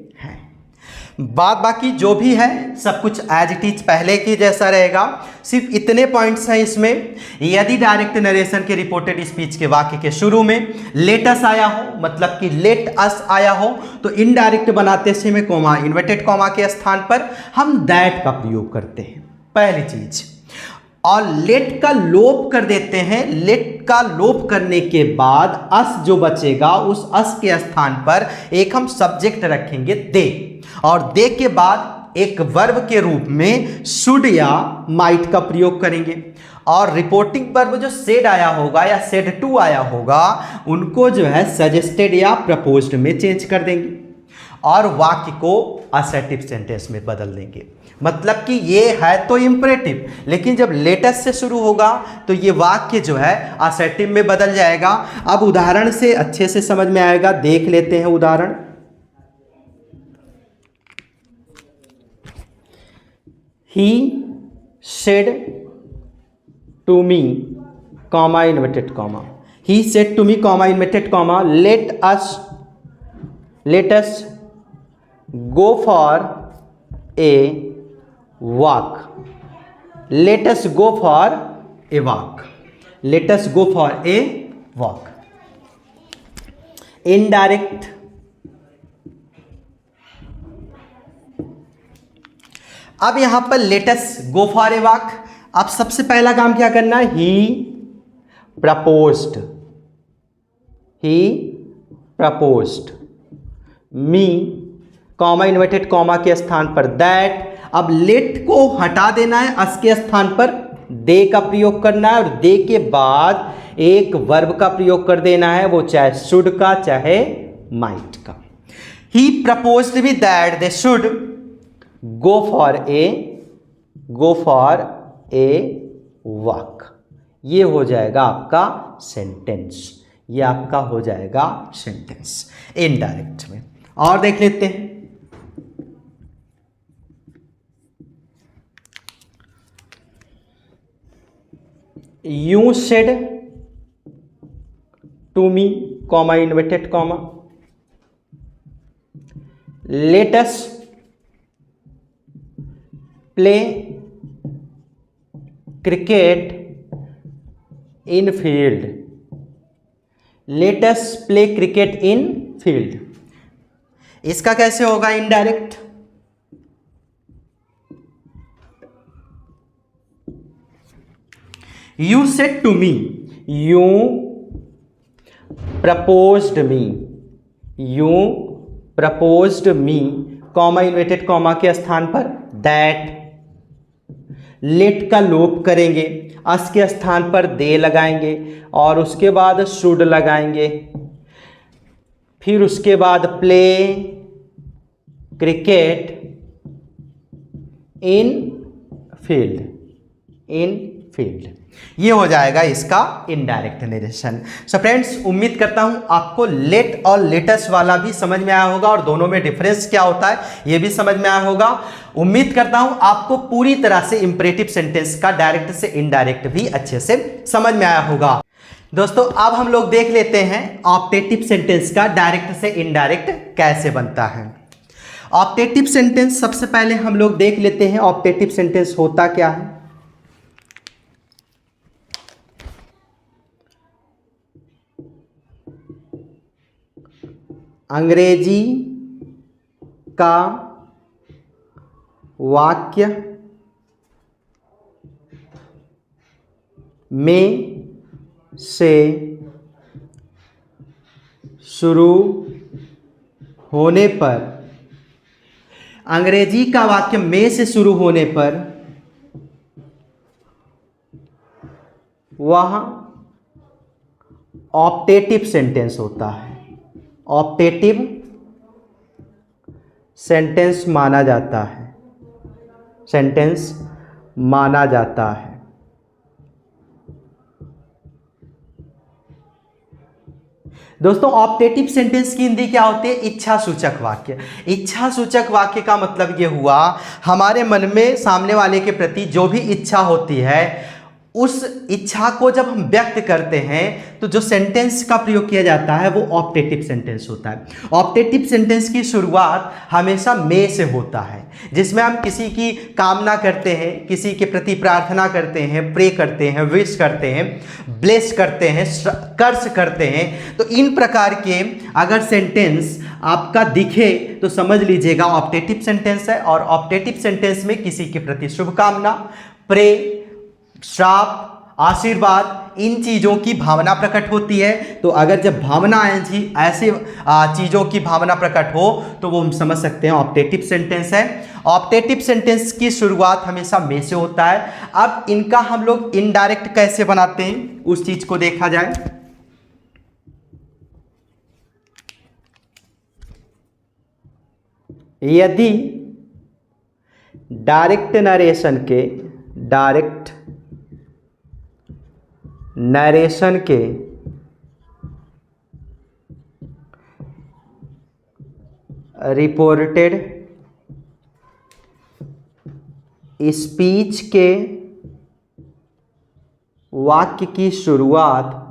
बाकी जो भी है सब कुछ एज इट इज पहले की जैसा रहेगा। सिर्फ इतने पॉइंट्स हैं इसमें। यदि डायरेक्ट नरेशन के रिपोर्टेड स्पीच के वाक्य के शुरू में लेट अस आया हो, मतलब कि लेट अस आया हो, तो इनडायरेक्ट बनाते समय कॉमा इन्वर्टेड कॉमा के स्थान पर हम दैट का प्रयोग करते हैं, पहली चीज। और लेट का लोप कर देते हैं। लेट का लोप करने के बाद अस जो बचेगा उस अस के स्थान पर एक हम सब्जेक्ट रखेंगे दे, और दे के बाद एक वर्ब के रूप में शुड या माइट का प्रयोग करेंगे। और रिपोर्टिंग वर्ब जो सेड आया होगा या सेड टू आया होगा उनको जो है सजेस्टेड या प्रपोज्ड में चेंज कर देंगे और वाक्य को असर्टिव सेंटेंस में बदल देंगे। मतलब कि ये है तो इंपरेटिव, लेकिन जब लेटेस्ट से शुरू होगा तो ये वाक्य जो है असर्टिव में बदल जाएगा। अब उदाहरण से अच्छे से समझ में आएगा, देख लेते हैं उदाहरण। He said to me comma inverted comma, he said to me comma inverted comma, let us go for a walk. Let us go for a walk. Let us go for a walk. Indirect अब यहां पर let us go for a walk। अब सबसे पहला काम क्या करना है, he proposed he proposed me, comma inverted comma के स्थान पर दैट। अब लेट को हटा देना है, अस के स्थान पर दे का प्रयोग करना है और दे के बाद एक वर्ब का प्रयोग कर देना है, वो चाहे शुड का चाहे माइट का। ही प्रपोज्ड भी that they should go for a walk. ये हो जाएगा आपका सेंटेंस, ये आपका हो जाएगा सेंटेंस इनडायरेक्ट में। और देख लेते हैं, you said to me, comma inverted comma, let us play cricket in field, let us play cricket in field. इसका कैसे होगा indirect? You said to me, you proposed me, you proposed me, comma inverted comma के स्थान पर that, late का लोप करेंगे, अस के स्थान पर दे लगाएंगे और उसके बाद शुड लगाएंगे, फिर उसके बाद play cricket in field, in field. ये हो जाएगा इसका इनडायरेक्ट नरेशन। सो फ्रेंड्स, उम्मीद करता हूं आपको लेट और लेटस वाला भी समझ में आया होगा और दोनों में डिफरेंस क्या होता है ये भी समझ में आया होगा। उम्मीद करता हूं आपको पूरी तरह से इंपरेटिव सेंटेंस का डायरेक्ट से इनडायरेक्ट भी अच्छे से समझ में आया होगा। दोस्तों, अब हम लोग देख लेते हैं ऑप्टेटिव सेंटेंस का डायरेक्ट से इनडायरेक्ट कैसे बनता है। ऑप्टेटिव सेंटेंस सबसे पहले हम लोग देख लेते हैं ऑप्टेटिव सेंटेंस होता क्या है। अंग्रेजी का वाक्य में से शुरू होने पर, अंग्रेजी का वाक्य में से शुरू होने पर वह ऑप्टेटिव सेंटेंस होता है, ऑप्टेटिव सेंटेंस माना जाता है, सेंटेंस माना जाता है। दोस्तों, ऑप्टेटिव सेंटेंस की हिंदी क्या होती है? इच्छा सूचक वाक्य। इच्छा सूचक वाक्य का मतलब ये हुआ हमारे मन में सामने वाले के प्रति जो भी इच्छा होती है उस इच्छा को जब हम व्यक्त करते हैं तो जो सेंटेंस का प्रयोग किया जाता है वो ऑप्टेटिव सेंटेंस होता है। ऑप्टेटिव सेंटेंस की शुरुआत हमेशा में से होता है, जिसमें हम किसी की कामना करते हैं, किसी के प्रति प्रार्थना करते हैं, प्रे करते हैं, विश करते हैं, ब्लेस करते हैं, कर्ज करते हैं। तो इन प्रकार के अगर सेंटेंस आपका दिखे तो समझ लीजिएगा ऑप्टेटिव सेंटेंस है। और ऑप्टेटिव सेंटेंस में किसी के प्रति शुभकामना, प्रे, श्राप, आशीर्वाद, इन चीज़ों की भावना प्रकट होती है। तो अगर जब भावना ऐसे चीज़ों की भावना प्रकट हो तो वो हम समझ सकते हैं ऑप्टेटिव सेंटेंस है। ऑप्टेटिव सेंटेंस की शुरुआत हमेशा में से होता है। अब इनका हम लोग इनडायरेक्ट कैसे बनाते हैं उस चीज़ को देखा जाए। यदि डायरेक्ट नरेशन के रिपोर्टेड स्पीच के वाक्य की शुरुआत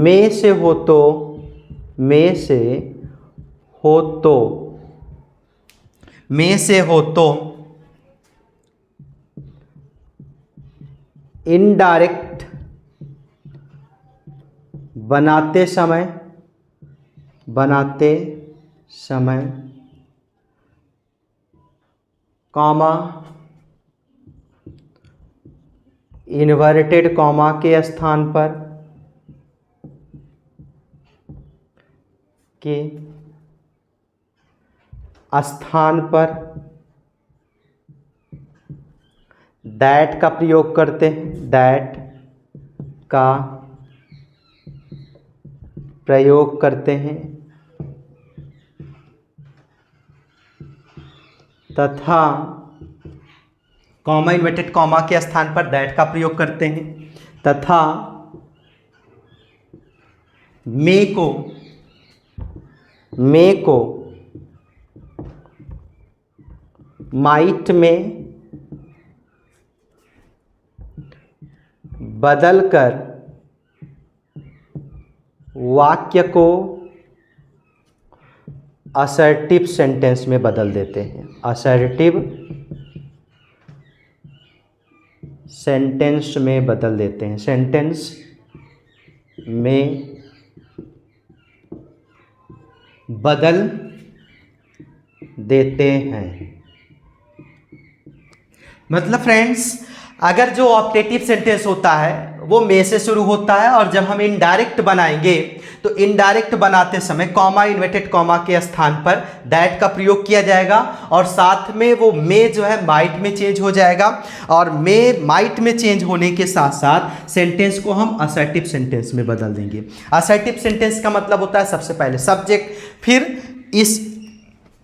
में से हो तो इनडायरेक्ट बनाते समय कॉमा इन्वर्टेड कॉमा के स्थान पर दैट का प्रयोग करते हैं, दैट का प्रयोग करते हैं तथा कॉमा इन्वर्टेड कॉमा के स्थान पर दैट का प्रयोग करते हैं तथा मे को माइट में बदलकर वाक्य को असर्टिव सेंटेंस में बदल देते हैं, असर्टिव सेंटेंस में बदल देते हैं, सेंटेंस में बदल देते हैं। मतलब फ्रेंड्स, अगर जो ऑप्टेटिव सेंटेंस होता है वो मे से शुरू होता है और जब हम इनडायरेक्ट बनाएंगे तो इनडायरेक्ट बनाते समय कॉमा इन्वर्टेड कॉमा के स्थान पर दैट का प्रयोग किया जाएगा और साथ में वो मे जो है माइट में चेंज हो जाएगा और मे माइट में चेंज होने के साथ साथ सेंटेंस को हम असर्टिव सेंटेंस में बदल देंगे। असर्टिव सेंटेंस का मतलब होता है सबसे पहले सब्जेक्ट, फिर इस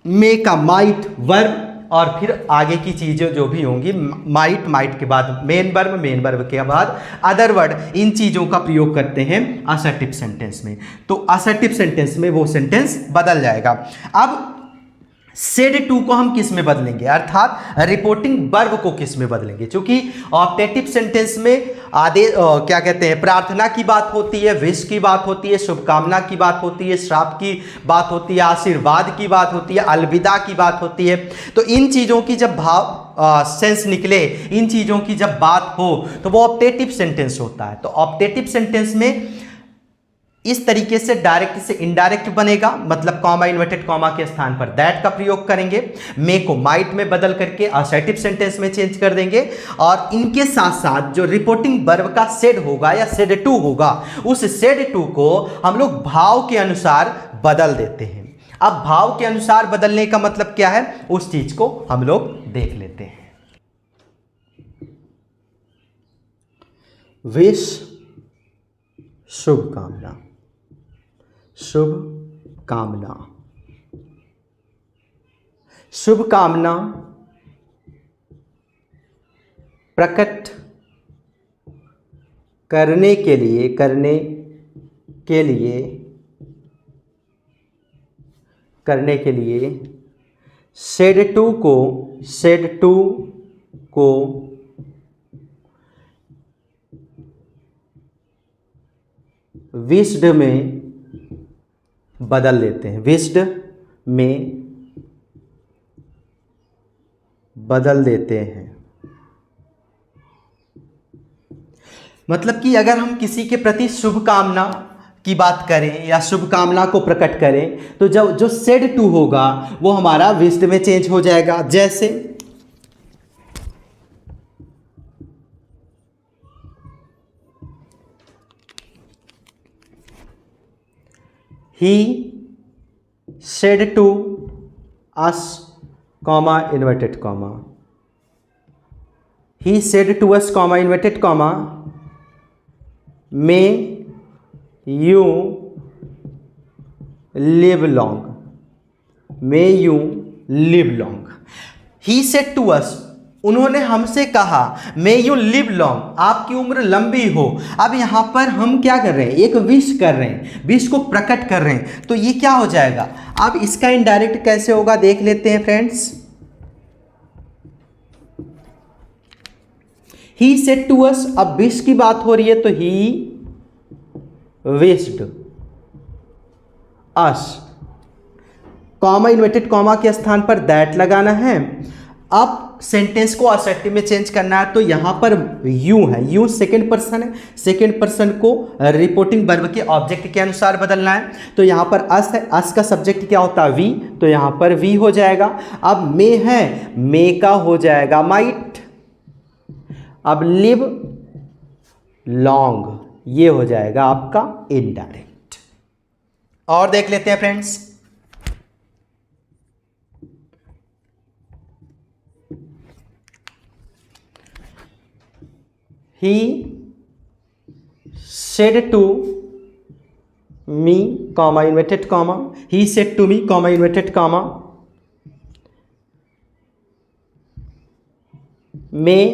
मे का माइट वर्ब और फिर आगे की चीज़ें जो भी होंगी, माइट के बाद मेन वर्ब के बाद अदर वर्ड, इन चीज़ों का प्रयोग करते हैं असर्टिव सेंटेंस में। तो असर्टिव सेंटेंस में वो सेंटेंस बदल जाएगा। अब सेड टू को हम किस में बदलेंगे, अर्थात रिपोर्टिंग वर्ब को किस में बदलेंगे, क्योंकि ऑप्टेटिव सेंटेंस में आदेश क्या कहते हैं, प्रार्थना की बात होती है, विश की बात होती है, शुभकामना की बात होती है, श्राप की बात होती है, आशीर्वाद की बात होती है, अलविदा की बात होती है। तो इन चीज़ों की जब भाव सेंस निकले, इन चीज़ों की जब बात हो तो वो ऑप्टेटिव सेंटेंस होता है। तो ऑप्टेटिव सेंटेंस में इस तरीके से डायरेक्ट से इनडायरेक्ट बनेगा, मतलब कॉमा इन्वर्टेड कॉमा के स्थान पर दैट का प्रयोग करेंगे, मे को माइट में बदल करके असर्टिव सेंटेंस में चेंज कर देंगे और इनके साथ साथ जो रिपोर्टिंग वर्ब का सेड होगा या सेड टू होगा, उस सेड टू को हम लोग भाव के अनुसार बदल देते हैं। अब भाव के अनुसार बदलने का मतलब क्या है, उस चीज को हम लोग देख लेते हैं। विश शुभकामना, शुभकामना, शुभकामना प्रकट करने के लिए सेड टू को विश्ड में बदल देते हैं, विश्ड में बदल देते हैं। मतलब कि अगर हम किसी के प्रति शुभकामना की बात करें या शुभकामना को प्रकट करें तो जो सेड टू होगा वो हमारा विश्ड में चेंज हो जाएगा। जैसे He said to us, comma, inverted comma. He said to us, comma, inverted comma, may you live long. May you live long. He said to us, उन्होंने हमसे कहा, मे यू लिव लॉन्ग, आपकी उम्र लंबी हो। अब यहाँ पर हम क्या कर रहे हैं, एक विश कर रहे हैं, विश को प्रकट कर रहे हैं, तो ये क्या हो जाएगा। अब इसका इनडायरेक्ट कैसे होगा देख लेते हैं friends. He said to us, अब विश की बात हो रही है तो he wished us, comma inverted comma के स्थान पर दैट लगाना है। अब सेंटेंस को असर्टिव में चेंज करना है तो यहाँ पर यू है, यू सेकंड पर्सन है, सेकंड पर्सन को रिपोर्टिंग वर्ब के ऑब्जेक्ट के अनुसार बदलना है। तो यहाँ पर अस है, अस का सब्जेक्ट क्या होता है? वी, तो यहाँ पर वी हो जाएगा। अब मे है, मे का हो जाएगा माइट। अब लिव लॉन्ग, ये हो जाएगा आपका इनडायरेक्ट। और देख लेते हैं friends, he said to me, comma, inverted comma, he said to me, comma, inverted comma, may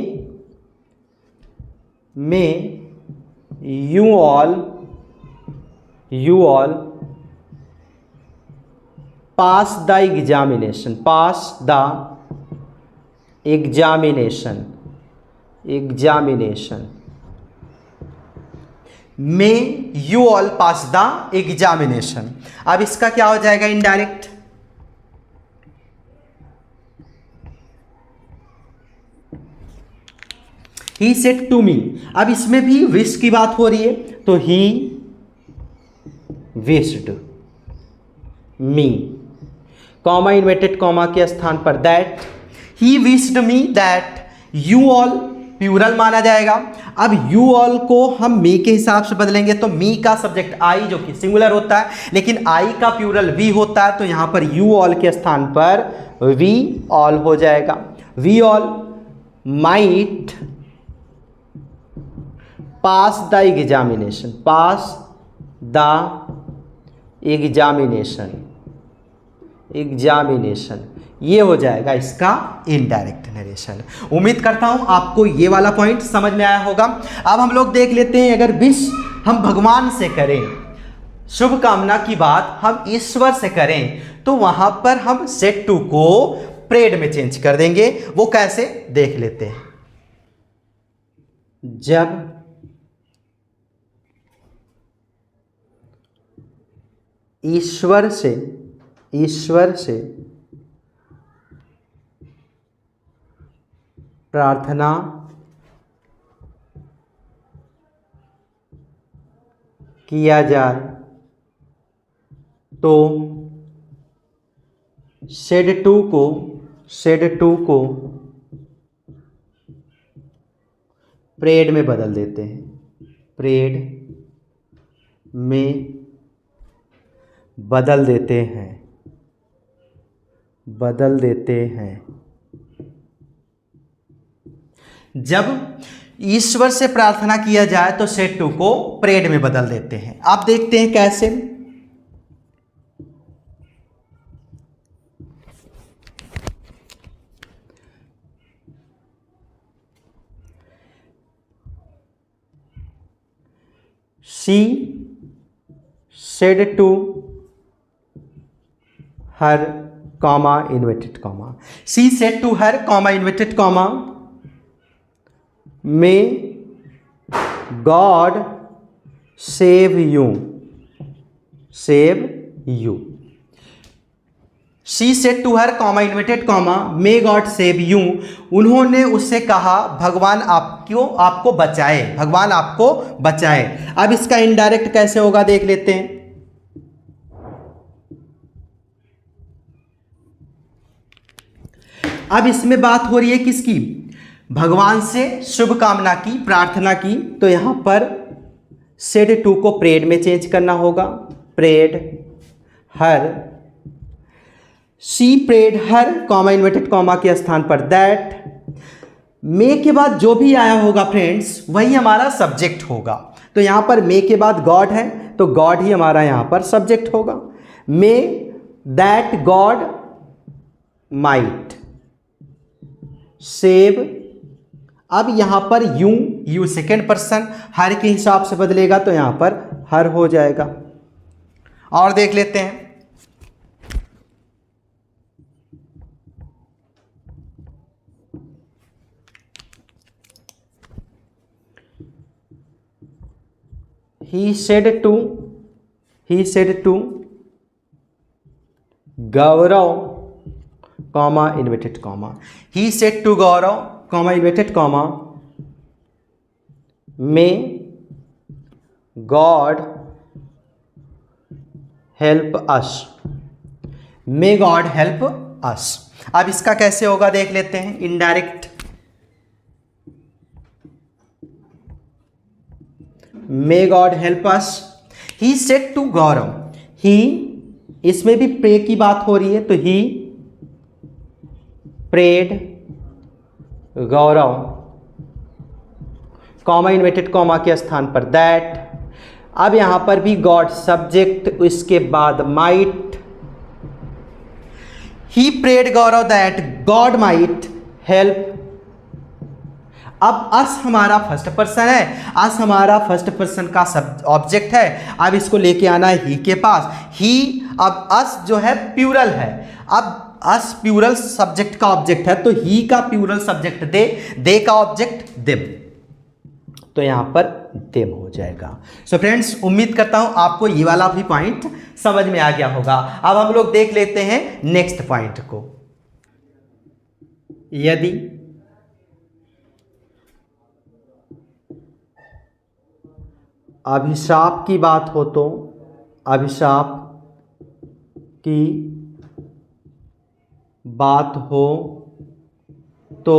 you all pass the examination, pass the examination, may you all pass the examination. अब इसका क्या हो जाएगा? Indirect. He said to me, अब इसमें भी wish की बात हो रही है तो he wished me, comma inverted comma के स्थान पर that, he wished me that, you all plural माना जाएगा। अब यू ऑल को हम मी के हिसाब से बदलेंगे तो मी का सब्जेक्ट आई जो कि सिंगुलर होता है, लेकिन आई का प्लूरल वी होता है, तो यहां पर यू ऑल के स्थान पर वी ऑल हो जाएगा। We all might pass the examination, pass the examination, ये हो जाएगा इसका इनडायरेक्ट नरेशन। उम्मीद करता हूं आपको ये वाला पॉइंट समझ में आया होगा। अब हम लोग देख लेते हैं, अगर विश हम भगवान से करें, शुभ कामना की बात हम ईश्वर से करें, तो वहां पर हम सेड टू को प्रेड में चेंज कर देंगे। वो कैसे, देख लेते हैं। जब ईश्वर से प्रार्थना किया जाए तो सेड टू को प्रेड में बदल देते हैं, प्रेड में बदल देते हैं। जब ईश्वर से प्रार्थना किया जाए तो सेड टू को प्रेड में बदल देते हैं। आप देखते हैं कैसे। She said to her, comma inverted comma, she said to her, comma inverted comma, may God save you, she said to her, comma inverted comma, may God save you, उन्होंने उससे कहा भगवान आपको बचाए, भगवान आपको बचाए। अब इसका इनडायरेक्ट कैसे होगा देख लेते हैं। अब इसमें बात हो रही है किसकी? भगवान से शुभ कामना की, प्रार्थना की, तो यहां पर सेड टू को प्रेड में चेंज करना होगा, prayed her, she prayed her, comma inverted comma के स्थान पर दैट, मे के बाद जो भी आया होगा फ्रेंड्स वही हमारा सब्जेक्ट होगा। तो यहां पर मे के बाद गॉड है तो गॉड ही हमारा यहां पर सब्जेक्ट होगा। May that God might save, अब यहां पर यू सेकेंड पर्सन हर के हिसाब से बदलेगा तो यहां पर हर हो जाएगा। और देख लेते हैं। he said to Gaurav, comma inverted comma, he said to Gaurav, comma inverted comma, may God help us, may God help us. अब इसका कैसे होगा देख लेते हैं, indirect, may God help us, he said to Gaurav, he, इसमें भी प्रे की बात हो रही है तो he prayed Gaurav, comma inverted comma के स्थान पर दैट, अब यहां पर भी गॉड सब्जेक्ट, उसके बाद might, he prayed Gaurav that God might help. अब अस हमारा फर्स्ट पर्सन है, अस हमारा फर्स्ट पर्सन का सब ऑब्जेक्ट है। अब इसको लेके आना है ही के पास, ही, अब अस जो है प्यूरल है, अब अस प्यूरल सब्जेक्ट का ऑब्जेक्ट है तो ही का प्यूरल सब्जेक्ट दे का ऑब्जेक्ट देम, तो यहां पर देम हो जाएगा। सो फ्रेंड्स, उम्मीद करता हूं आपको ये वाला भी पॉइंट समझ में आ गया होगा। अब हम लोग देख लेते हैं नेक्स्ट पॉइंट को। यदि अभिशाप की बात हो तो, अभिशाप की बात हो तो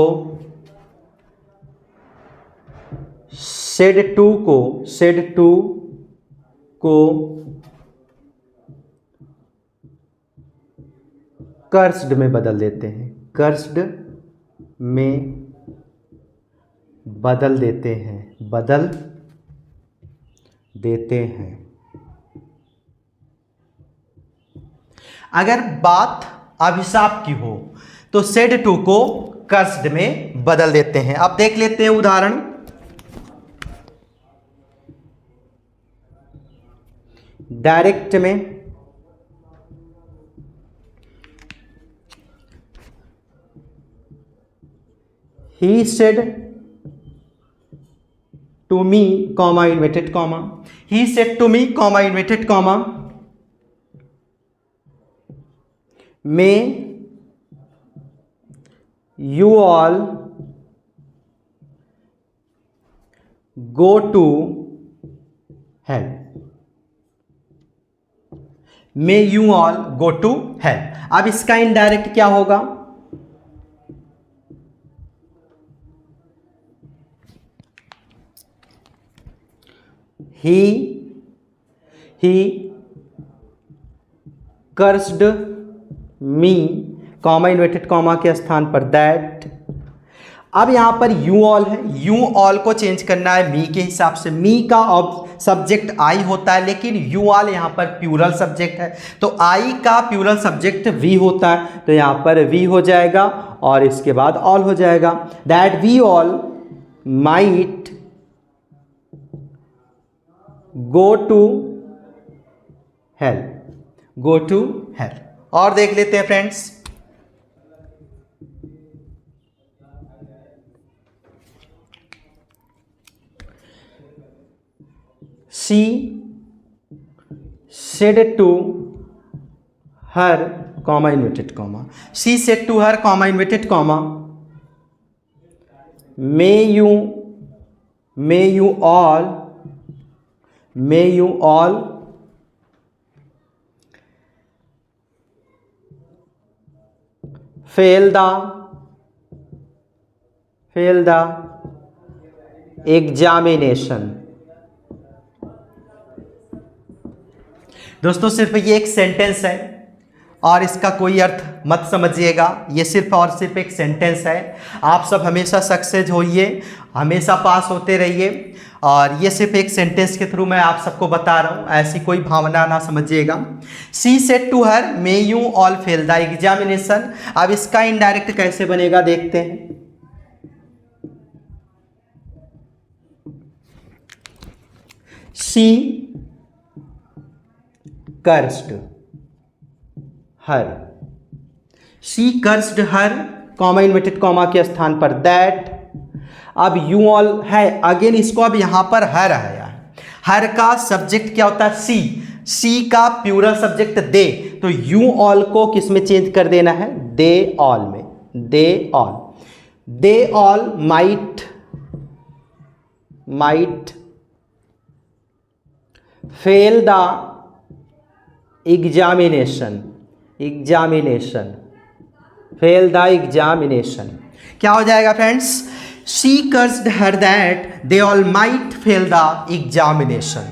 सेड टू को कर्स्ड में बदल देते हैं, कर्स्ड में बदल देते हैं। अगर बात अभिशाप की हो तो सेड टू को कर्स्ड में बदल देते हैं। अब देख लेते हैं उदाहरण। डायरेक्ट में he said to me, comma inverted comma, he said to me, comma inverted comma, may you all go to hell, may you all go to hell. अब इसका इनडायरेक्ट क्या होगा, he cursed me, comma inverted comma के स्थान पर that. अब यहां पर यू ऑल है, यू ऑल को चेंज करना है मी के हिसाब से। मी का सब्जेक्ट आई होता है, लेकिन यू ऑल यहां पर प्यूरल सब्जेक्ट है, तो आई का प्यूरल सब्जेक्ट वी होता है, तो यहां पर वी हो जाएगा और इसके बाद ऑल हो जाएगा। That we all might go to hell, go to hell. और देख लेते हैं friends, she said to her, comma inverted comma, she said to her, comma inverted comma, may you all fail the examination. दोस्तों सिर्फ ये एक sentence है और इसका कोई अर्थ मत समझिएगा, ये सिर्फ और सिर्फ एक सेंटेंस है। आप सब हमेशा सक्सेस होइए, हमेशा पास होते रहिए, और ये सिर्फ एक सेंटेंस के थ्रू मैं आप सबको बता रहा हूँ, ऐसी कोई भावना ना समझिएगा। She said to her may you all fail the examination. अब इसका इनडायरेक्ट कैसे बनेगा देखते हैं। She cursed her, she cursed her, comma inverted comma के स्थान पर दैट। अब यू ऑल है, अगेन इसको अब यहां पर हर आया है, हर का सब्जेक्ट क्या होता है सी, सी का प्यूरल सब्जेक्ट दे, तो यू ऑल को किस में चेंज कर देना है, दे ऑल में, they all, they all might fail the examination, fail the examination. क्या हो जाएगा friends, she cursed her that they all might fail the examination.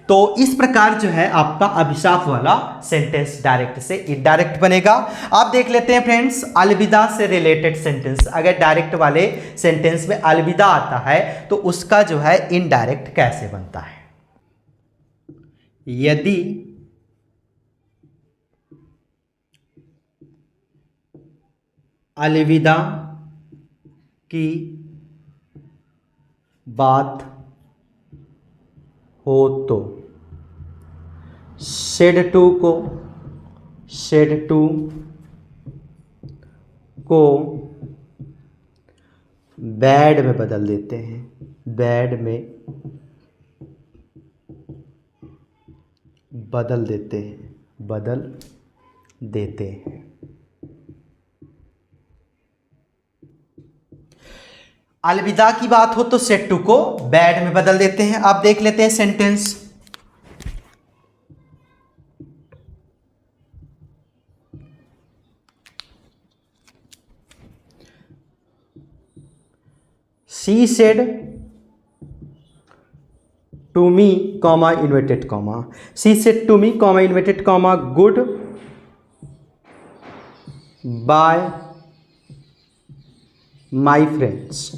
तो इस प्रकार जो है आपका अभिशाप वाला सेंटेंस डायरेक्ट से इनडायरेक्ट बनेगा। आप देख लेते हैं फ्रेंड्स अलविदा से रिलेटेड सेंटेंस। अगर डायरेक्ट वाले सेंटेंस में अलविदा आता है तो उसका जो है इनडायरेक्ट कैसे बनता है। यदि अलविदा की बात हो तो शेड टू को बैड में बदल देते हैं, बैड में बदल देते हैं। अलविदा की बात हो तो सेड टू को बैड में बदल देते हैं। आप देख लेते हैं sentence, she said to me comma inverted comma, she said to me comma inverted comma goodbye my friends,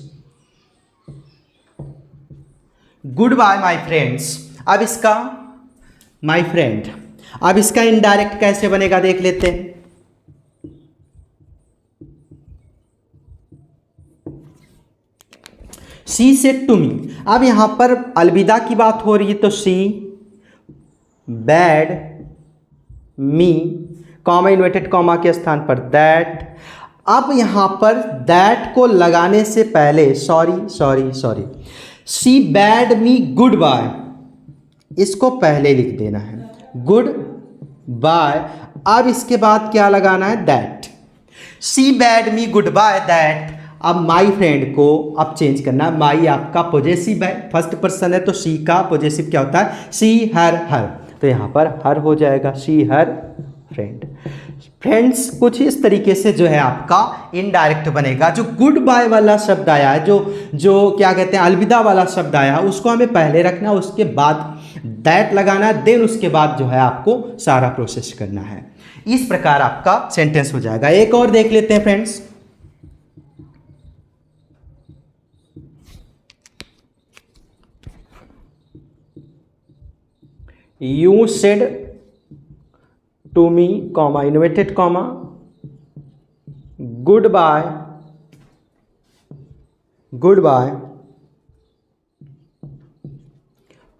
goodbye my friends. अब इसका माई फ्रेंड, अब इसका इनडायरेक्ट कैसे बनेगा देख लेते हैं। शी सेड टू मी, अब यहां पर अलविदा की बात हो रही है तो she bade me comma inverted comma के स्थान पर दैट। अब यहां पर दैट को लगाने से पहले sorry she bade me goodbye, इसको पहले लिख देना है, गुड बाय। अब इसके बाद क्या लगाना है, that. She bade me good by that. अब माई फ्रेंड को अब चेंज करना है। माई आपका पॉजेसिव है, फर्स्ट पर्सन है तो शी का पॉजेसिव क्या होता है, शी हर हर, तो यहाँ पर हर हो जाएगा, शी हर फ्रेंड। फ्रेंड्स कुछ इस तरीके से जो है आपका इनडायरेक्ट बनेगा। जो गुड बाय वाला शब्द आया है, जो क्या कहते हैं अलविदा वाला शब्द आया है, उसको हमें पहले रखना, उसके बाद दैट लगाना, देन उसके बाद जो है आपको सारा प्रोसेस करना है। इस प्रकार आपका सेंटेंस हो जाएगा। एक और देख लेते हैं friends, you said to me comma inverted comma goodbye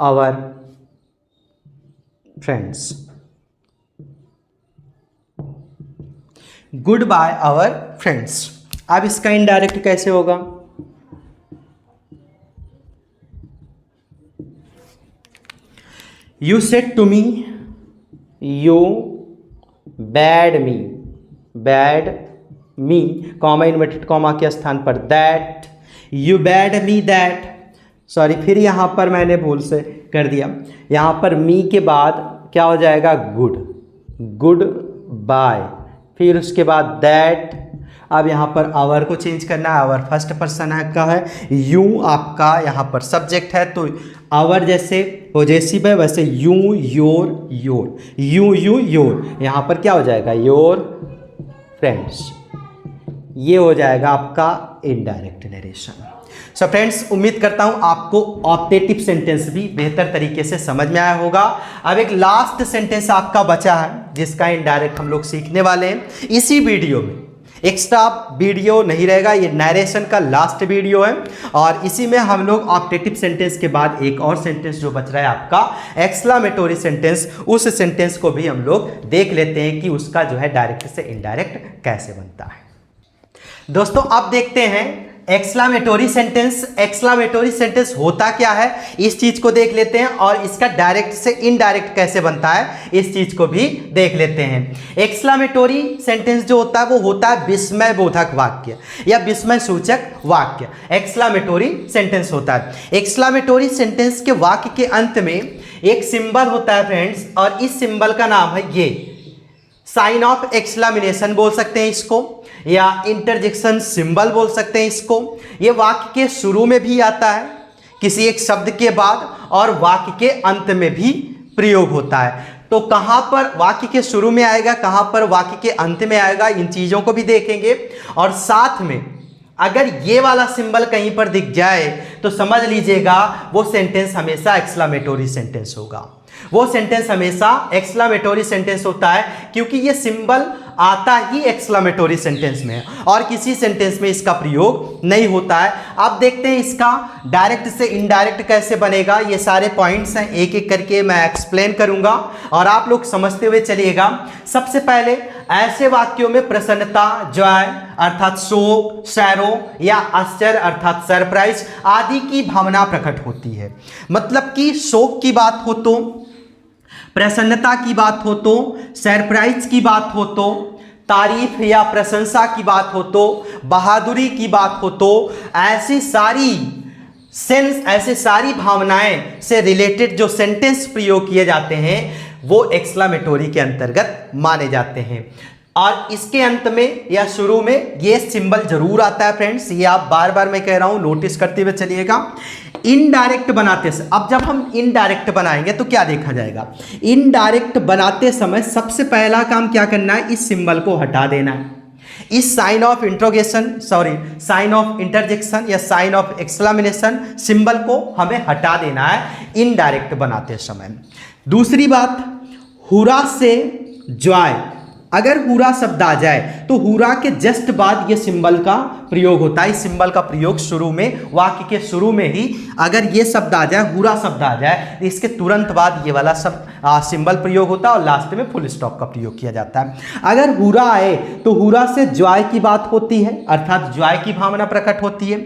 our friends, goodbye our friends. अब इसका इनडायरेक्ट कैसे होगा, you said to me, you bade me comma inverted comma के स्थान पर that, you bade me that. Sorry, फिर यहाँ पर मैंने भूल से कर दिया, यहाँ पर मी के बाद क्या हो जाएगा, गुड बाय, फिर उसके बाद दैट। अब यहाँ पर आवर को चेंज करना है, आवर फर्स्ट पर्सन का है, यू आपका यहाँ पर सब्जेक्ट है, तो आवर जैसे पॉजेसिव है वैसे यू योर, यहाँ पर क्या हो जाएगा, योर फ्रेंड्स। ये हो जाएगा आपका इनडायरेक्ट नरेशन। सो फ्रेंड्स, उम्मीद करता हूं आपको ऑप्टेटिव सेंटेंस भी बेहतर तरीके से समझ में आया होगा। अब एक लास्ट सेंटेंस आपका बचा है जिसका इनडायरेक्ट हम लोग सीखने वाले हैं इसी वीडियो में। एक्स्ट्रा वीडियो नहीं रहेगा, ये नरेशन का लास्ट वीडियो है और इसी में हम लोग ऑप्टेटिव सेंटेंस के बाद एक और सेंटेंस जो बच रहा है आपका एक्सक्लामेटोरी सेंटेंस, उस सेंटेंस को भी हम लोग देख लेते हैं कि उसका जो है डायरेक्ट से इनडायरेक्ट कैसे बनता है। दोस्तों, अब देखते हैं एक्सक्लामेटोरी सेंटेंस, एक्सक्लामेटोरी सेंटेंस होता क्या है इस चीज को देख लेते हैं, और इसका डायरेक्ट से इनडायरेक्ट कैसे बनता है इस चीज को भी देख लेते हैं। एक्सक्लामेटोरी सेंटेंस जो होता है वो होता है विस्मय बोधक वाक्य या विस्मय सूचक वाक्य, एक्सक्लामेटोरी सेंटेंस होता है। एक्सक्लामेटोरी सेंटेंस के वाक्य के अंत में एक सिंबल होता है फ्रेंड्स, और इस सिंबल का नाम है ये साइन ऑफ एक्सक्लामेशन बोल सकते हैं इसको, या इंटरजेक्शन सिंबल बोल सकते हैं इसको। ये वाक्य के शुरू में भी आता है किसी एक शब्द के बाद, और वाक्य के अंत में भी प्रयोग होता है। तो कहाँ पर वाक्य के शुरू में आएगा, कहाँ पर वाक्य के अंत में आएगा, इन चीज़ों को भी देखेंगे। और साथ में अगर ये वाला सिंबल कहीं पर दिख जाए तो समझ लीजिएगा वो सेंटेंस हमेशा एक्सक्लामेटोरी सेंटेंस होगा, वो सेंटेंस हमेशा एक्सक्लामेटोरी सेंटेंस होता है, क्योंकि ये सिंबल आता ही एक्सक्लामेटोरी सेंटेंस में है और किसी सेंटेंस में इसका प्रयोग नहीं होता है। अब देखते हैं इसका डायरेक्ट से इनडायरेक्ट कैसे बनेगा। ये सारे पॉइंट्स हैं, एक एक करके मैं एक्सप्लेन करूंगा और आप लोग समझते हुए चलिएगा। सबसे पहले ऐसे वाक्यों में प्रसन्नता, जॉय अर्थात शोक, सैरो या आश्चर्य अर्थात सरप्राइज आदि की भावना प्रकट होती है। मतलब कि शोक की बात हो तो, प्रसन्नता की बात हो तो, सरप्राइज की बात हो तो, तारीफ या प्रशंसा की बात हो तो, बहादुरी की बात हो तो, ऐसी सारी भावनाएं से रिलेटेड जो सेंटेंस प्रयोग किए जाते हैं वो एक्सक्लामेटोरी के अंतर्गत माने जाते हैं। और इसके अंत में या शुरू में ये सिंबल जरूर आता है फ्रेंड्स, ये आप बार बार मैं कह रहा हूं नोटिस करते हुए चलिएगा। इनडायरेक्ट बनाते समय, अब जब हम इनडायरेक्ट बनाएंगे तो क्या देखा जाएगा, इनडायरेक्ट बनाते समय सबसे पहला काम क्या करना है, इस सिंबल को हटा देना है। इस sign of sign of interjection या साइन ऑफ एक्सक्लामेशन सिंबल को हमें हटा देना है इनडायरेक्ट बनाते समय। दूसरी बात, हुरा से जॉय, अगर हुरा शब्द आ जाए तो हुरा के जस्ट बाद ये सिंबल का प्रयोग होता है। इस सिंबल का प्रयोग शुरू में, वाक्य के शुरू में ही अगर ये शब्द आ जाए, हुरा शब्द आ जाए, तो इसके तुरंत बाद ये वाला शब्द सिंबल प्रयोग होता है और लास्ट में फुल स्टॉप का प्रयोग किया जाता है। अगर हुरा आए तो हुरा से जॉय की बात होती है, अर्थात जॉय की भावना प्रकट होती है।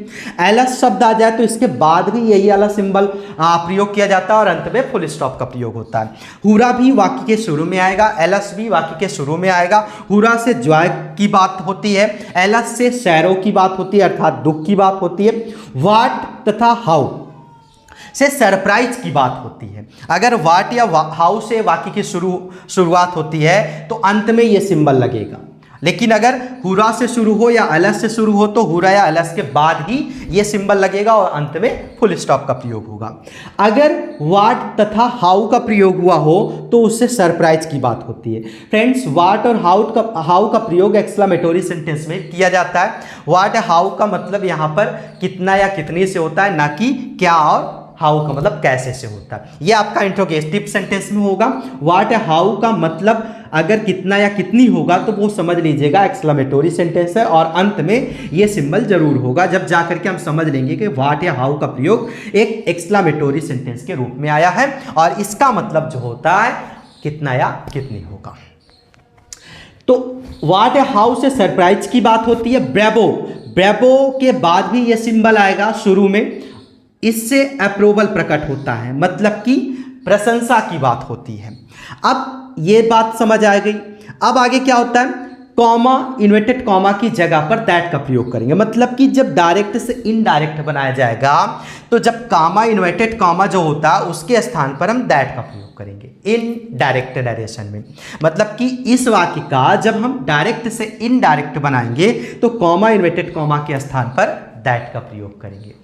एलस शब्द आ जाए तो इसके बाद भी यही वाला सिंबल प्रयोग किया जाता है और अंत में फुल स्टॉप का प्रयोग होता है। हुरा भी वाक्य के शुरू में आएगा, एलस भी वाक्य के शुरू में आएगा। हुरा से जॉय की बात होती है, एलस से सैरो की बात होती है अर्थात दुख की बात होती है। वाट तथा हाउ से सरप्राइज की बात होती है। अगर वाट या हाउ से वाक्य की शुरुआत होती है तो अंत में यह सिंबल लगेगा, लेकिन अगर हुरा से शुरू हो या अलस से शुरू हो तो हुरा या अलस के बाद ही यह सिंबल लगेगा और अंत में फुल स्टॉप का प्रयोग होगा। अगर वाट तथा हाउ का प्रयोग हुआ हो तो उससे सरप्राइज की बात होती है। फ्रेंड्स, वाट और हाउ का प्रयोग एक्सक्लामेटोरी सेंटेंस में किया जाता है। वाट हाउ का मतलब यहाँ पर कितना या कितनी से होता है, ना कि क्या और हाउ का मतलब कैसे से होता है। यह आपका इंट्रोगेटिव सेंटेंस में होगा। वाट हाउ का मतलब अगर कितना या कितनी होगा तो वो समझ लीजिएगा एक्सक्लामेटोरी सेंटेंस है और अंत में ये सिंबल जरूर होगा, जब जाकर के हम समझ लेंगे कि वाट या हाउ का प्रयोग एक एक्सक्लामेटोरी सेंटेंस के रूप में आया है और इसका मतलब जो होता है कितना या कितनी होगा। तो वाट या हाउ से सरप्राइज की बात होती है। ब्रेवो, ब्रेवो के बाद भी ये सिंबल आएगा शुरू में, इससे अप्रूवल प्रकट होता है, मतलब कि प्रशंसा की बात होती है। अब ये बात समझ आ गई। अब आगे क्या होता है, कॉमा, इन्वर्टेड कॉमा की जगह पर दैट का प्रयोग करेंगे। मतलब कि जब डायरेक्ट से इनडायरेक्ट बनाया जाएगा तो जब कॉमा, इन्वर्टेड कॉमा जो होता है उसके स्थान पर हम दैट का प्रयोग करेंगे इनडायरेक्ट नरेशन में। मतलब कि इस वाक्य का जब हम डायरेक्ट से इनडायरेक्ट बनाएंगे तो कॉमा, इन्वर्टेड कॉमा के स्थान पर दैट का प्रयोग करेंगे।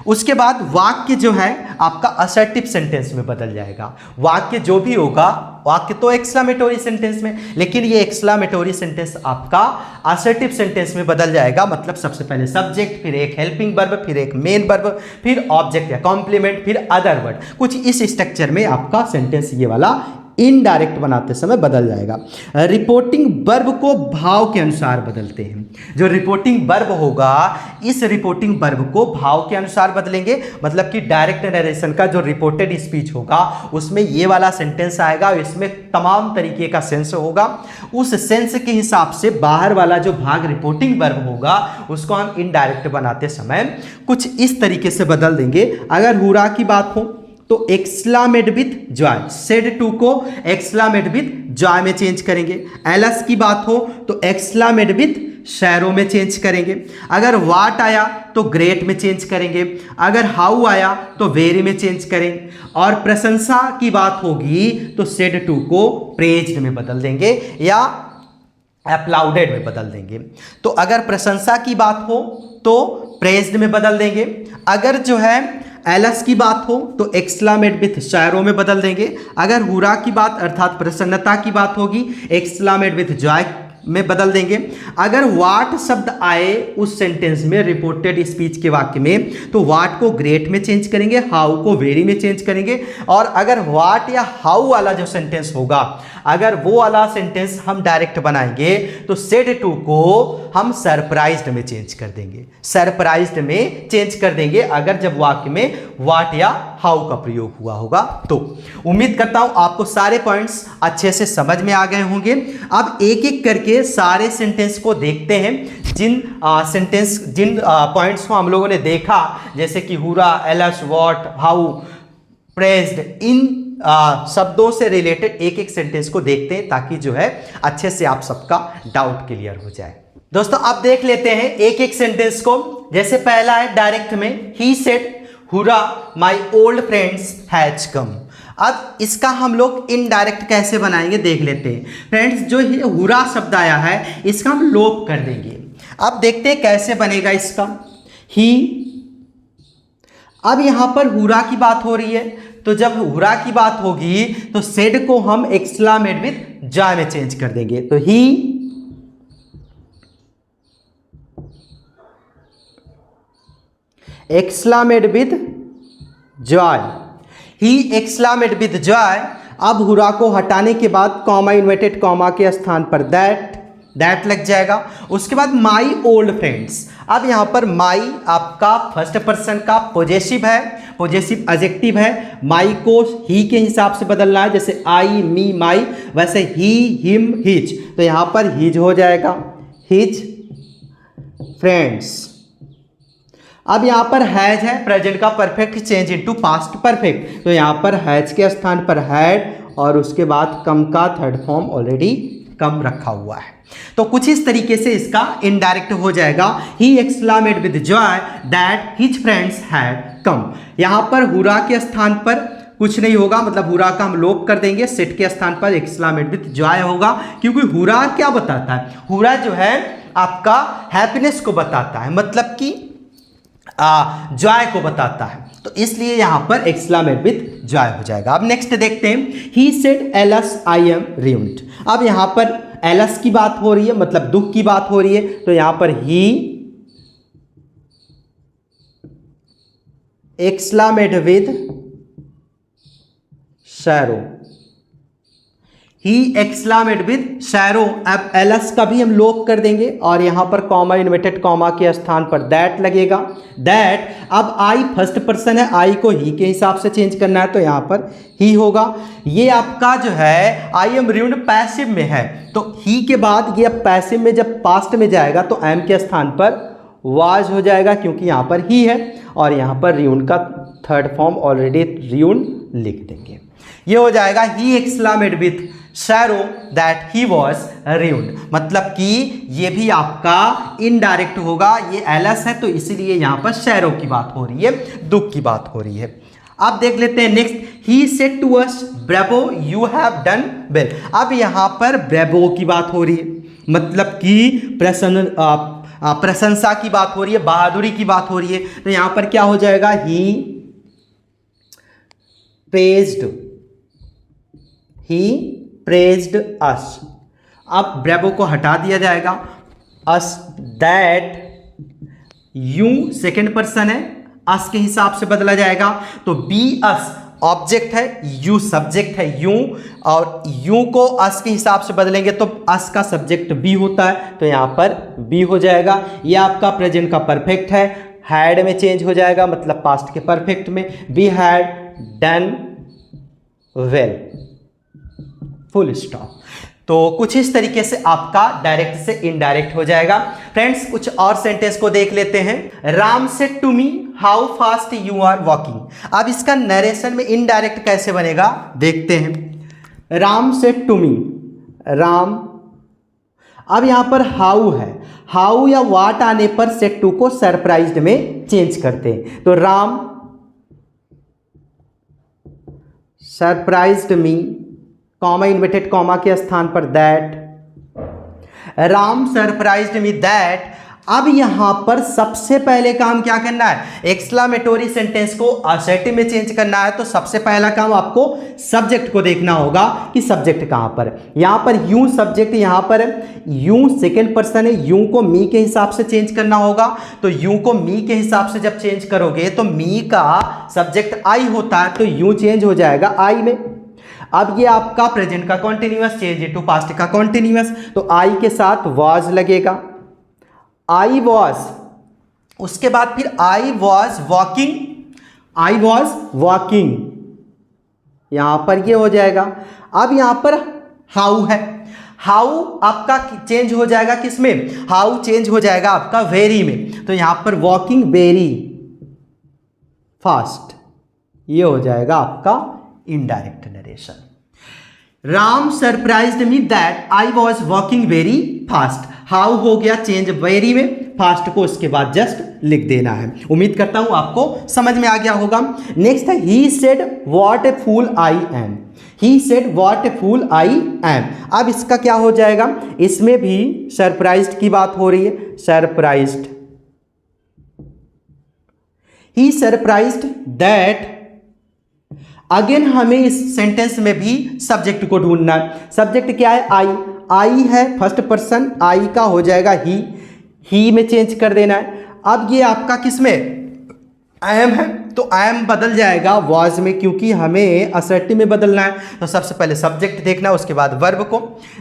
उसके बाद वाक्य जो है आपका असर्टिव सेंटेंस में बदल जाएगा। वाक्य जो भी होगा, वाक्य तो एक्सक्लामेटोरी सेंटेंस में, लेकिन ये एक्सक्लामेटोरी सेंटेंस आपका असर्टिव सेंटेंस में बदल जाएगा। मतलब सबसे पहले सब्जेक्ट, फिर एक हेल्पिंग वर्ब, फिर एक मेन वर्ब, फिर ऑब्जेक्ट या कॉम्प्लीमेंट, फिर अदर वर्ड, कुछ इस स्ट्रक्चर में आपका सेंटेंस ये वाला इनडायरेक्ट बनाते समय बदल जाएगा। रिपोर्टिंग वर्ब को भाव के अनुसार बदलते हैं। जो रिपोर्टिंग वर्ब होगा, इस रिपोर्टिंग वर्ब को भाव के अनुसार बदलेंगे। मतलब कि डायरेक्ट नरेशन का जो रिपोर्टेड स्पीच होगा उसमें ये वाला सेंटेंस आएगा, इसमें तमाम तरीके का सेंस होगा। उस सेंस के हिसाब से बाहर वाला जो भाग रिपोर्टिंग वर्ब होगा उसको हम इनडायरेक्ट बनाते समय कुछ इस तरीके से बदल देंगे। अगर हुरा की बात हो तो एक्सक्लामेड विथ जॉय, सेड टू को एक्सक्लामेड विथ जॉय में चेंज करेंगे। एलस की बात हो तो एक्सक्लामेड विथ शैरो में चेंज करेंगे। अगर वाट आया तो ग्रेट में चेंज करेंगे। अगर हाउ आया तो वेरी में चेंज करेंगे। और प्रशंसा की बात होगी तो सेड टू को प्रेज्ड में बदल देंगे या अप्लाउडेड में बदल देंगे। तो अगर प्रशंसा की बात हो तो प्रेज्ड में बदल देंगे। अगर जो है एलस की बात हो तो एक्सक्लामेड विथ शैरो में बदल देंगे। अगर हुरा की बात अर्थात प्रसन्नता की बात होगी, एक्सक्लामेड विथ जॉय में बदल देंगे। अगर वाट शब्द आए उस सेंटेंस में, रिपोर्टेड स्पीच के वाक्य में, तो वाट को ग्रेट में चेंज करेंगे, हाउ को वेरी में चेंज करेंगे। और अगर वाट या हाउ वाला जो सेंटेंस होगा, अगर वो वाला सेंटेंस हम डायरेक्ट बनाएंगे तो सेड टू को हम सरप्राइज्ड में चेंज कर देंगे, सरप्राइज्ड में चेंज कर देंगे अगर जब वाक्य में वाट या हाउ का प्रयोग हुआ होगा तो। उम्मीद करता हूं आपको सारे पॉइंट्स अच्छे से समझ में आ गए होंगे। अब एक एक करके सारे सेंटेंस को देखते हैं। जिन पॉइंट्स को हम लोगों ने देखा, जैसे कि हुरा, एलस, व्हाट, हाउ, प्रेज्ड, इन शब्दों से रिलेटेड एक एक सेंटेंस को देखते हैं ताकि जो है अच्छे से आप सबका डाउट क्लियर हो जाए। दोस्तों अब देख लेते हैं एक एक सेंटेंस को। जैसे पहला है डायरेक्ट में, he said hurrah my old friends has come. अब इसका हम लोग इनडायरेक्ट कैसे बनाएंगे देख लेते हैं। फ्रेंड्स, जो ये हुरा शब्द आया है इसका हम लोप कर देंगे। अब देखते हैं कैसे बनेगा इसका। ही, अब यहां पर हुरा की बात हो रही है, तो जब हुरा की बात होगी तो सेड को हम एक्सक्लामेड विथ जॉय में चेंज कर देंगे। तो he exclaimed with joy, he exclaimed with joy. अब हुरा को हटाने के बाद कॉमा, इन्वर्टेड कॉमा के स्थान पर दैट लग जाएगा। उसके बाद माई ओल्ड फ्रेंड्स। अब यहां पर माई आपका फर्स्ट पर्सन का पॉजेसिव है, पॉजेसिव एडजेक्टिव है। माई को ही के हिसाब से बदलना है, जैसे आई, मी, माई, वैसे ही, हिम, हिज। तो यहां पर हिज हो जाएगा, हिज फ्रेंड्स। अब यहां पर हैज है, प्रेजेंट का perfect change into past perfect, तो यहां पर हैज के स्थान पर हैड और उसके बाद कम का थर्ड फॉर्म ऑलरेडी कम रखा हुआ है। तो कुछ इस तरीके से इसका इनडायरेक्ट हो जाएगा। He exclaimed with joy that his friends had come. यहां पर हुरा के स्थान पर कुछ नहीं होगा, मतलब हुरा का हम लोप कर देंगे, सेट के स्थान पर एक्सक्लामेड विद जॉय होगा। क्योंकि हुरा क्या बताता है, हुरा जो है आपका हैप्पीनेस को बताता है, मतलब कि जॉय को बताता है, तो इसलिए यहां पर एक्सक्लामेड विथ जॉय हो जाएगा। अब नेक्स्ट देखते हैं। He said alas I am ruined. अब यहां पर एलस की बात हो रही है, मतलब दुख की बात हो रही है, तो यहां पर ही exclaimed with शैरो, he exclaimed with शैरो। अब एलस का भी हम लोप कर देंगे और यहां पर कॉमा, इन्वर्टेड कॉमा के स्थान पर दैट लगेगा, दैट। अब आई फर्स्ट पर्सन है, आई को ही के हिसाब से चेंज करना है, तो यहां पर ही होगा। ये आपका जो है आई एम रिउंड पैसिव में है, तो ही के बाद ये पैसिव में जब पास्ट में जाएगा तो एम के स्थान पर वाज हो जाएगा, क्योंकि यहां पर ही है और यहां पर रिउंड का थर्ड फॉर्म ऑलरेडी रिउंड लिख देंगे। ये हो जाएगा he exclaimed with शैरो that he was रिउंड। मतलब कि ये भी आपका इनडायरेक्ट होगा, ये एलस है तो इसीलिए यहां पर शैरो की बात हो रही है, दुख की बात हो रही है। अब देख लेते हैं next. He said to us bravo you have done well. अब यहां पर ब्रेवो की बात हो रही है, मतलब कि प्रशंसा की बात हो रही है, बहादुरी की बात हो रही है, तो यहां पर क्या हो जाएगा, ही प्रेज्ड अस। अब ब्रेवो को हटा दिया जाएगा, us that you second person है, अस के हिसाब से बदला जाएगा, तो बी अस ऑब्जेक्ट है, यू सब्जेक्ट है, यू, और यू को अस के हिसाब से बदलेंगे तो अस का सब्जेक्ट बी होता है, तो यहाँ पर बी हो जाएगा। ये आपका प्रेजेंट का परफेक्ट है, हैड में चेंज हो जाएगा, मतलब पास्ट के परफेक्ट में, we had done well, full stop. तो कुछ इस तरीके से आपका डायरेक्ट से इनडायरेक्ट हो जाएगा। फ्रेंड्स कुछ और सेंटेंस को देख लेते हैं। Ram said to me how fast you are walking. अब इसका नरेशन में इनडायरेक्ट कैसे बनेगा देखते हैं। Ram said to me, Ram, अब यहां पर हाउ है, हाउ या वाट आने पर सेड टू को सरप्राइज्ड में चेंज करते हैं, तो Ram surprised me, comma inverted comma के स्थान पर that, Ram surprised me that. अब यहां पर सबसे पहले काम क्या करना है, एक्सक्लामेटोरी सेंटेंस को असर्टिव में चेंज करना है, तो सबसे पहला काम आपको सब्जेक्ट को देखना होगा कि सब्जेक्ट कहां पर। यहां पर यू सब्जेक्ट, यहां पर यू सेकेंड पर्सन है, यू को मी के हिसाब से चेंज करना होगा, तो यू को मी के हिसाब से जब चेंज करोगे तो मी का सब्जेक्ट आई होता है, तो यू चेंज हो जाएगा आई में। अब ये आपका प्रेजेंट का कॉन्टिन्यूअस चेंज इनटू पास्ट का कॉन्टिन्यूअस, तो आई के साथ वाज लगेगा, आई वॉज, उसके बाद फिर I was walking, I was walking, यहां पर ये हो जाएगा। अब यहां पर हाउ है, हाउ आपका चेंज हो जाएगा किसमें, हाउ चेंज हो जाएगा आपका वेरी में, तो यहां पर वॉकिंग वेरी फास्ट, ये हो जाएगा आपका indirect narration. Ram surprised me that I was walking very fast, how हो गया चेंज वेरी में, फास्ट को उसके बाद जस्ट लिख देना है। उम्मीद करता हूं आपको समझ में आ गया होगा। नेक्स्ट है he said what a fool I am, he said what a fool I am. अब इसका क्या हो जाएगा, इसमें भी सरप्राइज्ड की बात हो रही है, surprised, he surprised that. Again हमें इस सेंटेंस में भी सब्जेक्ट को ढूंढना है। सब्जेक्ट क्या है, आई, आई है फर्स्ट पर्सन, आई का हो जाएगा ही में चेंज कर देना है। अब ये आपका किस में, आई एम है, तो आई एम बदल जाएगा वॉज में, क्योंकि हमें असर्टिव में बदलना है, तो सबसे पहले सब्जेक्ट देखना है, उसके बाद वर्ब को।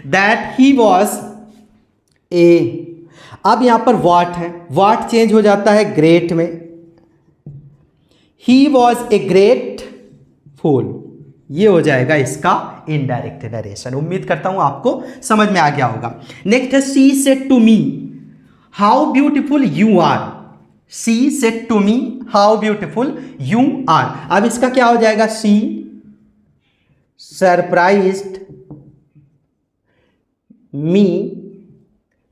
दैट ही वॉज ए, अब यहां पर व्हाट है, व्हाट चेंज हो जाता है ग्रेट में, ही वॉज ए ग्रेट फूल, ये हो जाएगा इसका इनडायरेक्ट नरेशन। उम्मीद करता हूं आपको समझ में आ गया होगा। नेक्स्ट है she said to me how beautiful you are, she said to me how beautiful you are. अब इसका क्या हो जाएगा, she surprised me,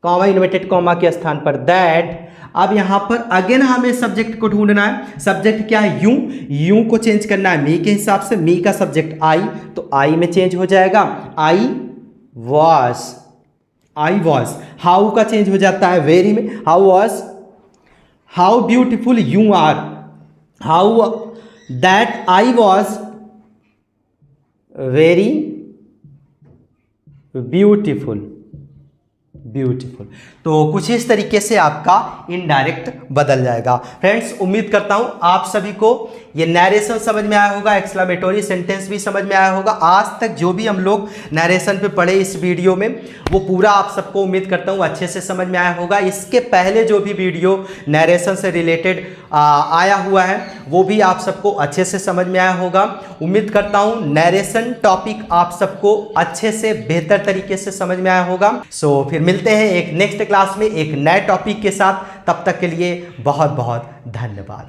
comma inverted comma के स्थान पर दैट। अब यहां पर अगेन हमें सब्जेक्ट को ढूंढना है। सब्जेक्ट क्या है, यू, यू को चेंज करना है मी के हिसाब से, मी का सब्जेक्ट आई, तो आई में चेंज हो जाएगा, I was, I was. How का चेंज हो जाता है वेरी में, how was, how beautiful you are, how that I was very beautiful, beautiful. तो कुछ इस तरीके से आपका इनडायरेक्ट बदल जाएगा। फ्रेंड्स उम्मीद करता हूं आप सभी को ये नैरेशन समझ में आया होगा, एक्सक्लामेटोरी सेंटेंस भी समझ में आया होगा। आज तक जो भी हम लोग नैरेशन पे पढ़े इस वीडियो में, वो पूरा आप सबको उम्मीद करता हूं अच्छे से समझ में आया होगा। इसके पहले जो भी वीडियो नैरेशन से रिलेटेड आया हुआ है वो भी आप सबको अच्छे से समझ में आया होगा। उम्मीद करता हूं नैरेशन टॉपिक आप सबको अच्छे से बेहतर तरीके से समझ में आया होगा। सो फिर मिलते हैं एक नेक्स्ट क्लास में एक नए टॉपिक के साथ। तब तक के लिए बहुत बहुत धन्यवाद।